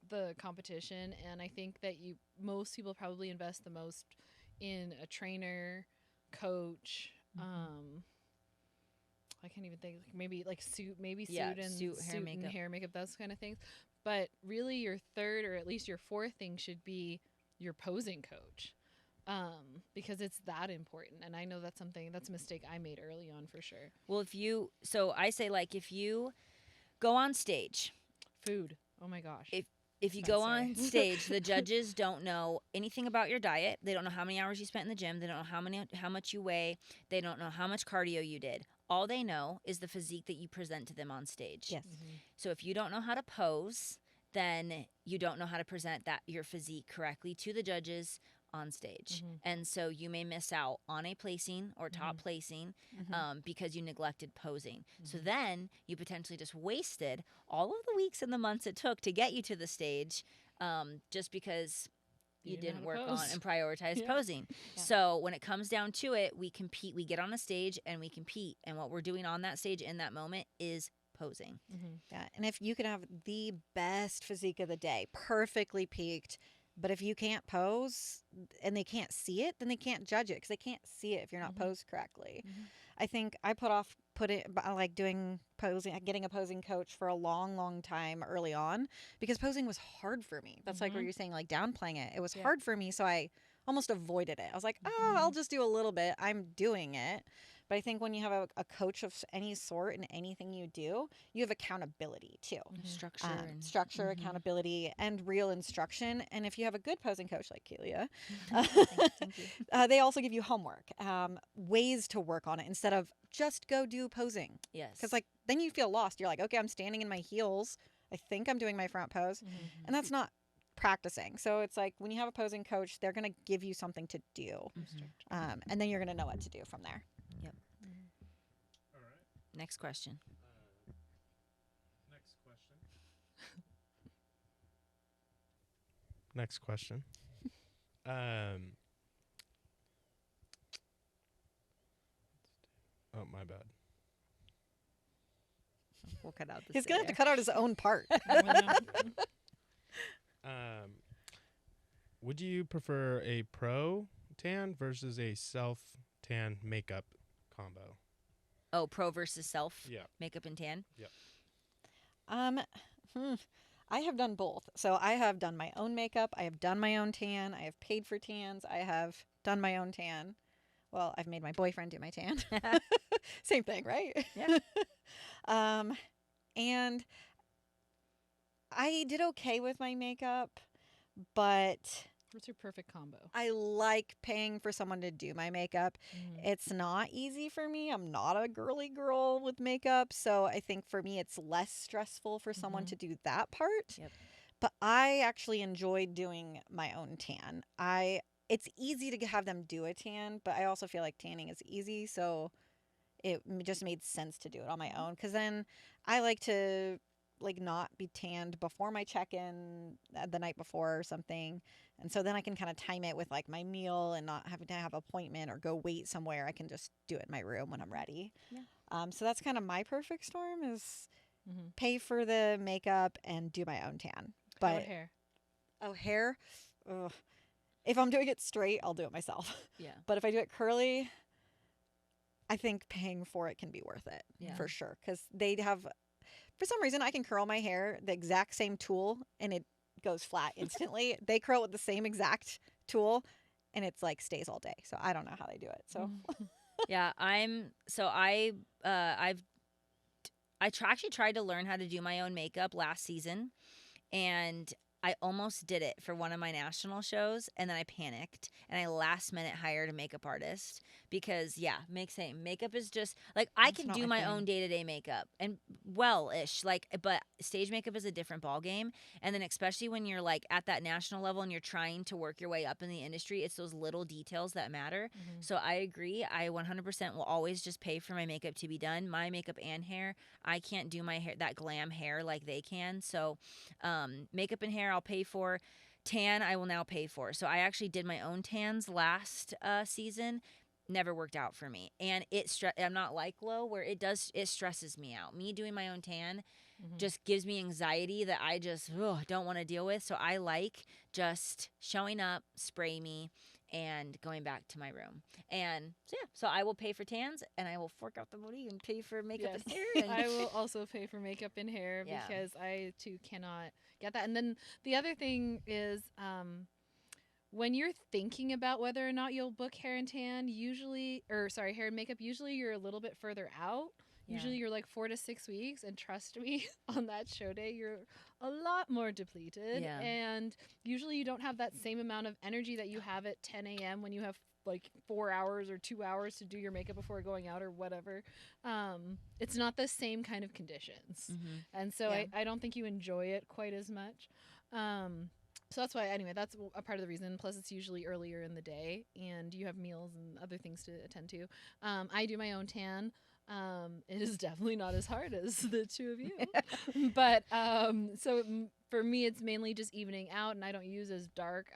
S3: the competition, and I think that most people probably invest the most in a trainer, coach. I can't even think, maybe like suit and hair makeup, those kind of things. But really, your third or at least your fourth thing should be your posing coach. Because it's that important. And I know that's a mistake I made early on for sure.
S2: Well, if you go on stage.
S3: Food. Oh my gosh.
S2: If you go on stage, the judges don't know anything about your diet. They don't know how many hours you spent in the gym. They don't know how much you weigh. They don't know how much cardio you did. All they know is the physique that you present to them on stage.
S1: Yes.
S2: So if you don't know how to pose, then you don't know how to present your physique correctly to the judges on stage. And so you may miss out on a placing or top placing because you neglected posing. So then you potentially just wasted all of the weeks and the months it took to get you to the stage just because you didn't work on and prioritize posing. So when it comes down to it, we compete. We get on a stage and we compete. And what we're doing on that stage in that moment is posing.
S1: Yeah. And if you can have the best physique of the day, perfectly peaked, but if you can't pose and they can't see it, then they can't judge it because they can't see it if you're not posed correctly. I think I doing posing, getting a posing coach for a long, long time early on because posing was hard for me. That's like where you're saying like downplaying it. It was hard for me, so I almost avoided it. I was like, I'll just do a little bit. I'm doing it. But I think when you have a coach of any sort in anything you do, you have accountability too. Structure, accountability, and real instruction. And if you have a good posing coach like Kayla, they also give you homework, ways to work on it instead of just go do posing.
S2: Yes.
S1: Because then you feel lost. You're like, okay, I'm standing in my heels. I think I'm doing my front pose. And that's not practicing. So it's like when you have a posing coach, they're going to give you something to do. And then you're going to know what to do from there.
S2: Yep.
S4: All right.
S2: Next question.
S4: Next question. Oh, my bad.
S2: We'll cut out this.
S1: He's going to have to cut out his own part.
S4: Would you prefer a pro tan versus a self tan makeup combo?
S2: Oh, pro versus self?
S4: Yeah.
S2: Makeup and tan?
S4: Yep.
S1: I have done both. So I have done my own makeup. I have done my own tan. I have paid for tans. I have done my own tan. Well, I've made my boyfriend do my tan. Same thing, right?
S2: Yeah.
S1: And I did okay with my makeup, but
S3: What's your perfect combo?
S1: I like paying for someone to do my makeup. It's not easy for me. I'm not a girly girl with makeup. So I think for me, it's less stressful for someone to do that part.
S2: Yep.
S1: But I actually enjoyed doing my own tan. It's easy to have them do a tan, but I also feel like tanning is easy. So it just made sense to do it on my own. Because then I like to not be tanned before my check-in the night before or something. And so then I can kind of time it with like my meal and not having to have an appointment or go wait somewhere. I can just do it in my room when I'm ready.
S2: Yeah.
S1: So that's kind of my perfect storm is pay for the makeup and do my own tan. But
S3: How about hair?
S1: Oh, hair? Ugh. If I'm doing it straight, I'll do it myself.
S2: Yeah.
S1: But if I do it curly, I think paying for it can be worth it for sure. Because they have, for some reason, I can curl my hair the exact same tool and it goes flat instantly. They curl with the same exact tool and it's like stays all day. So I don't know how they do it. So
S2: Yeah, actually tried to learn how to do my own makeup last season, and I almost did it for one of my national shows, and then I panicked and I last minute hired a makeup artist because makeup is just like I
S1: That's
S2: can
S1: not
S2: do
S1: my
S2: my
S1: thing.
S2: own day-to-day makeup and well-ish, but stage makeup is a different ball game. And then especially when you're like at that national level and you're trying to work your way up in the industry, it's those little details that matter. So I agree. I 100% will always just pay for my makeup to be done, my makeup and hair. I can't do my hair, that glam hair, like they can. So makeup and hair I'll pay for. Tan I will now pay for. So I actually did my own tans last season. Never worked out for me, and I'm not like Lo where it stresses me out. Me doing my own tan just gives me anxiety that I just don't want to deal with. So I like just showing up, spray me, and going back to my room. And so I will pay for tans and I will fork out the money and pay for makeup and hair. And
S3: I will also pay for makeup and hair because I too cannot get that. And then the other thing is when you're thinking about whether or not you'll book hair and hair and makeup, usually you're a little bit further out. Usually you're like 4 to 6 weeks, and trust me, on that show day, you're a lot more depleted.
S2: Yeah.
S3: And usually you don't have that same amount of energy that you have at 10 a.m. when you have like 4 hours or 2 hours to do your makeup before going out or whatever. It's not the same kind of conditions. And so I don't think you enjoy it quite as much. So that's why, anyway, that's a part of the reason. Plus, it's usually earlier in the day, and you have meals and other things to attend to. I do my own tan. It is definitely not as hard as the two of you. But for me, it's mainly just evening out, and I don't use as dark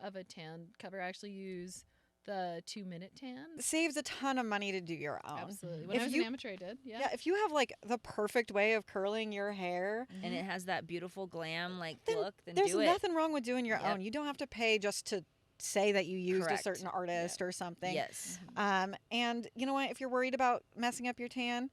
S3: of a tan cover. I actually use the 2-minute tan.
S1: Saves a ton of money to do your own.
S3: Absolutely. When I was an amateur, I did. Yeah.
S1: If you have like the perfect way of curling your hair
S2: and it has that beautiful glam look, then
S1: there's
S2: do it.
S1: nothing wrong with doing your own. You don't have to pay just to say that you used a certain artist or something.
S2: Yes.
S1: And you know what? If you're worried about messing up your tan,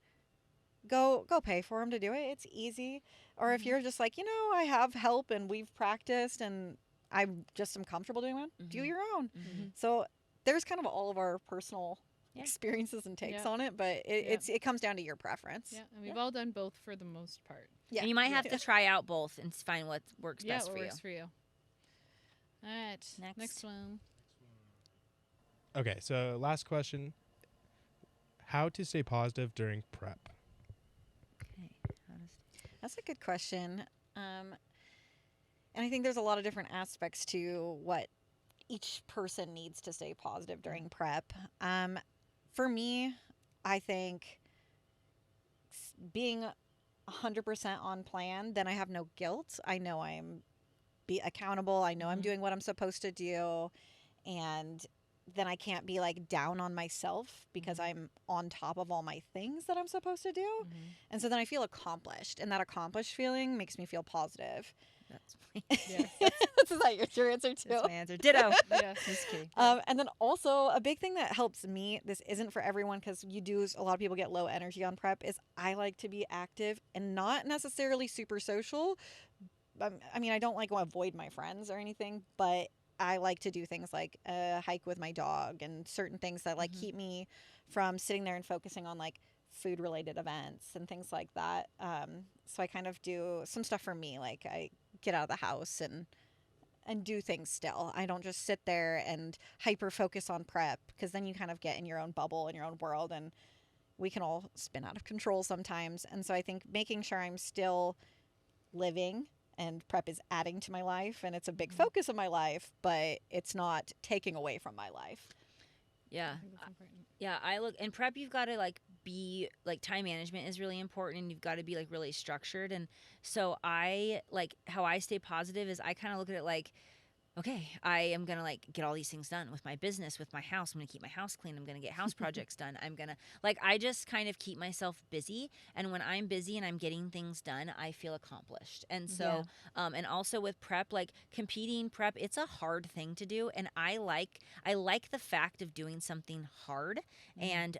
S1: go pay for them to do it. It's easy. Or if you're just like, I have help and we've practiced and I just am comfortable doing one, do your own. So there's kind of all of our personal experiences and takes on it, but it comes down to your preference.
S3: Yeah, and we've all done both for the most part.
S2: Yeah. And you might have to try out both and find what works best for you.
S3: Yeah, what works for you. All right, next one.
S4: Okay, so last question. How to stay positive during prep?
S2: Okay.
S1: That's a good question. And I think there's a lot of different aspects to what each person needs to stay positive during prep. For me, I think being 100% on plan, then I have no guilt. I know I'm accountable. I know I'm doing what I'm supposed to do. And then I can't be like down on myself because I'm on top of all my things that I'm supposed to do. And so then I feel accomplished. And that accomplished feeling makes me feel positive.
S2: That's my
S1: Is that your answer too?
S2: That's my answer. Ditto.
S3: Yeah.
S2: Just kidding.
S1: And then also a big thing that helps me, this isn't for everyone because a lot of people get low energy on prep, is I like to be active and not necessarily super social, I mean, I don't like to avoid my friends or anything, but I like to do things like hike with my dog and certain things that like keep me from sitting there and focusing on like food related events and things like that. So I kind of do some stuff for me. Like I get out of the house and do things still. I don't just sit there and hyper focus on prep, because then you kind of get in your own bubble, in your own world, and we can all spin out of control sometimes. And so I think making sure I'm still living, and prep is adding to my life and it's a big focus of my life, but it's not taking away from my life.
S2: Yeah.
S3: I think that's important.
S2: Yeah, I look in prep, you've got to like be like time management is really important, and you've got to be like really structured. And so I like how I stay positive is I kind of look at it like, okay, I am going to like get all these things done with my business, with my house. I'm going to keep my house clean. I'm going to get house projects done. I'm going to like, I just kind of keep myself busy. And when I'm busy and I'm getting things done, I feel accomplished. And so, and also with prep, like competing prep, it's a hard thing to do. And I like the fact of doing something hard and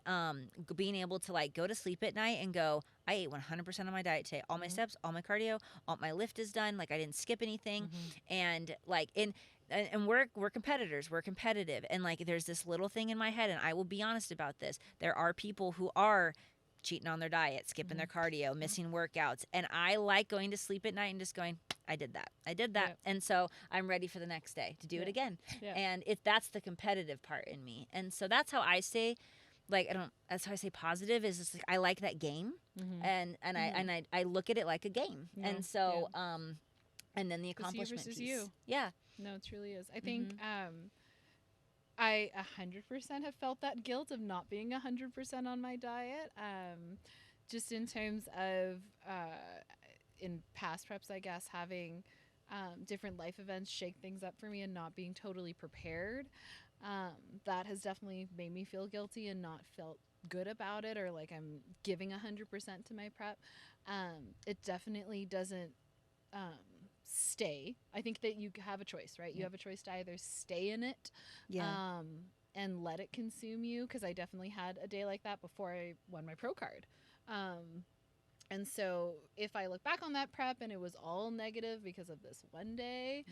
S2: being able to like go to sleep at night and go, I ate 100% of my diet today. All my steps, all my cardio, all my lift is done. Like I didn't skip anything. And like and we're competitors. We're competitive. And like there's this little thing in my head, and I will be honest about this. There are people who are cheating on their diet, skipping their cardio, missing workouts. And I like going to sleep at night and just going, I did that.
S3: Yep.
S2: And so I'm ready for the next day to do it again.
S3: Yep.
S2: And that's the competitive part in me. And so that's how I stay like that's how I say positive is just like I like that game and I look at it like a game. And so and then the accomplishment
S3: versus
S2: piece.
S3: you.
S2: Yeah.
S3: No, it truly is. I think I 100% have felt that guilt of not being 100% on my diet. Just in terms of in past preps, I guess, having different life events shake things up for me and not being totally prepared. That has definitely made me feel guilty and not felt good about it, or like I'm giving 100% to my prep. It definitely doesn't stay. I think that you have a choice, right? You have a choice to either stay in it and let it consume you, because I definitely had a day like that before I won my pro card. And so if I look back on that prep and it was all negative because of this one day,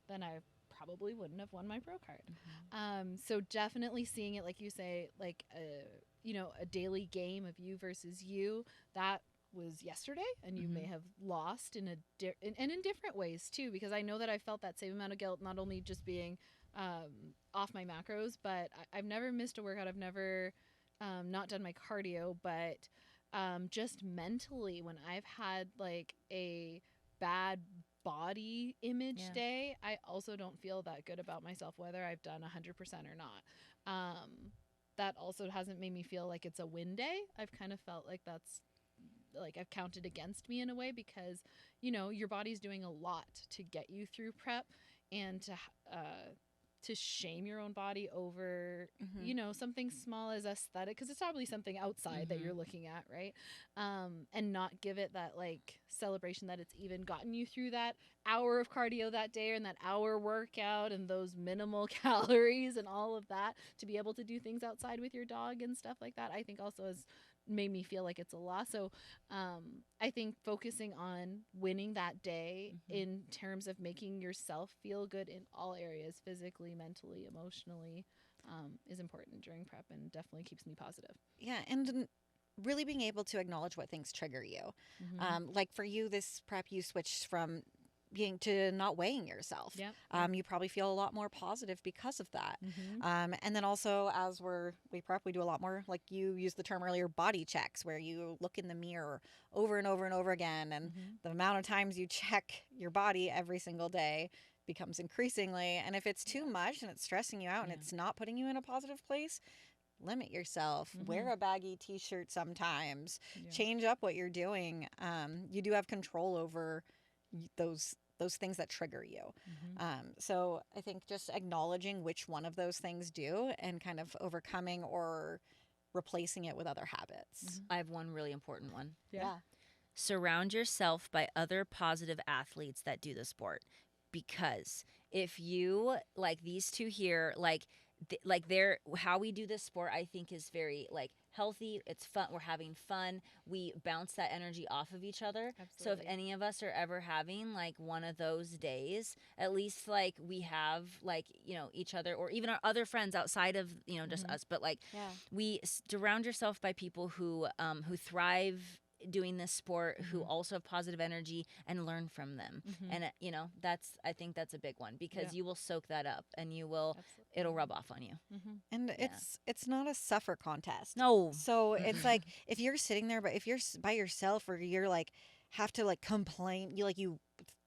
S3: then I probably wouldn't have won my pro card. So definitely seeing it, like you say, like a daily game of you versus you, that was yesterday, and you may have lost in in different ways too, because I know that I felt that same amount of guilt, not only just being off my macros, but I've never missed a workout. I've never not done my cardio, but just mentally, when I've had like a bad body image day, I also don't feel that good about myself, whether I've done 100% or not. That also hasn't made me feel like it's a win day. I've kind of felt like that's like I've counted against me in a way, because your body's doing a lot to get you through prep, and to shame your own body over something small as aesthetic, because it's probably something outside that you're looking at, right? And not give it that like celebration that it's even gotten you through that hour of cardio that day, and that hour workout, and those minimal calories and all of that, to be able to do things outside with your dog and stuff like that, I think also has made me feel like it's a loss. So I think focusing on winning that day in terms of making yourself feel good in all areas, physically, mentally, emotionally, is important during prep, and definitely keeps me positive.
S1: Yeah, and really being able to acknowledge what things trigger you. Like for you, this prep, you switched from being to not weighing yourself. You probably feel a lot more positive because of that. And then also, as we prep, we do a lot more, like you used the term earlier, body checks, where you look in the mirror over and over and over again, and the amount of times you check your body every single day becomes increasingly, and if it's too much and it's stressing you out and it's not putting you in a positive place, limit yourself. Wear a baggy t-shirt sometimes. Change up what you're doing. You do have control over those things that trigger you. So I think just acknowledging which one of those things do, and kind of overcoming or replacing it with other habits.
S2: I have one really important one.
S1: Yeah.
S2: Surround yourself by other positive athletes that do the sport, because if you like these two here, like they're how we do this sport, I think is very like healthy. It's fun. We're having fun. We bounce that energy off of each other.
S3: Absolutely.
S2: So if any of us are ever having like one of those days, at least like we have like, you know, each other or even our other friends outside of, you know, just us. But like we surround yourself by people who thrive doing this sport, who also have positive energy, and learn from them. And you know, I think that's a big one, because you will soak that up and you will it'll rub off on you.
S1: And it's not a suffer contest.
S2: No.
S1: So it's like if you're sitting there, but if you're by yourself or you're like have to like complain, you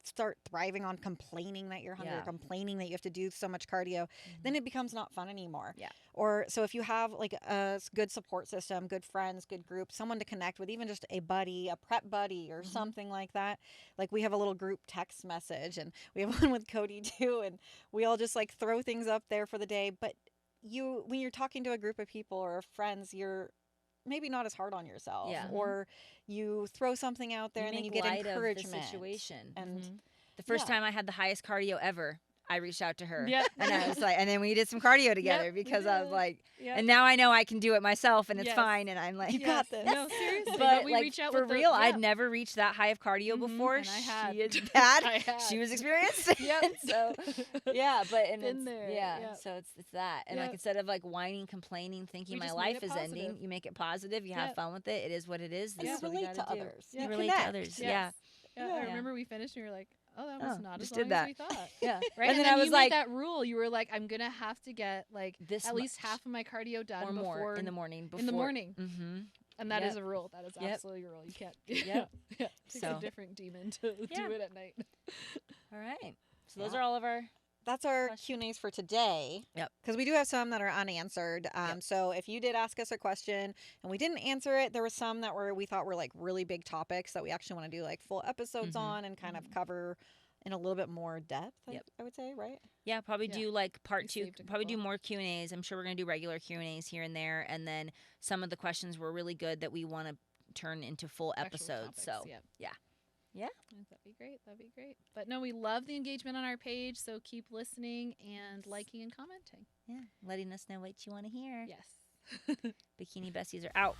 S1: start thriving on complaining that you're hungry, or complaining that you have to do so much cardio, then it becomes not fun anymore. Or so if you have like a good support system, good friends, good group, someone to connect with, even just a buddy, a prep buddy or something like that. Like we have a little group text message, and we have one with Cody too, and we all just like throw things up there for the day. But when you're talking to a group of people or friends, you're maybe not as hard on yourself, or you throw something out there and then you get encouragement.
S2: Of the situation.
S1: And
S2: the first time I had the highest cardio ever, I reached out to her.
S3: Yeah.
S2: And I was like, and then we did some cardio together because I was like, and now I know I can do it myself and it's fine. And I'm like,
S1: you got this.
S3: No, seriously.
S2: But
S3: we
S2: like,
S3: reach out
S2: for
S3: with
S2: real, I'd never reached that high of cardio before.
S3: And I had.
S2: She is bad.
S3: I had.
S2: She was experienced. So but
S3: Been there.
S2: so it's that. And like, instead of like whining, complaining, thinking my life is ending, you make it positive. You have fun with it. It is what it is.
S1: And you relate to others.
S2: You relate to others.
S3: Yeah. I remember we finished and we were like, oh, that was not as
S2: just
S3: long
S2: did
S3: as
S2: that.
S3: we thought.
S2: Right.
S3: And
S2: then
S3: then
S2: I was
S3: you
S2: like,
S3: made that rule. You were like, I'm gonna have to get like
S2: this
S3: at least half of my cardio done
S2: or more
S3: before
S2: in the morning.
S3: In the morning. And that
S2: Yep.
S3: is a rule. That is absolutely a rule. You can't.
S2: Yep.
S3: It takes
S2: So-
S3: a different demon to do it at night.
S2: All right. So those are all of our.
S1: That's our Q&As for today.
S2: Yep.
S1: Because we do have some that are unanswered. So if you did ask us a question and we didn't answer it, there were some that we thought were like really big topics that we actually want to do like full episodes on and kind of cover in a little bit more depth. I would say, right?
S2: Yeah, probably do like part 2. Probably do
S3: couple.
S2: more Q&As. I'm sure we're gonna do regular Q&As here and there, and then some of the questions were really good that we want to turn into full
S3: Actual
S2: episodes.
S3: topics,
S2: So
S3: yeah.
S2: Yeah.
S3: That'd be great. That'd be great. But no, we love the engagement on our page. So keep listening and liking and commenting.
S2: Yeah, letting us know what you want to hear.
S3: Yes.
S2: Bikini Besties are out.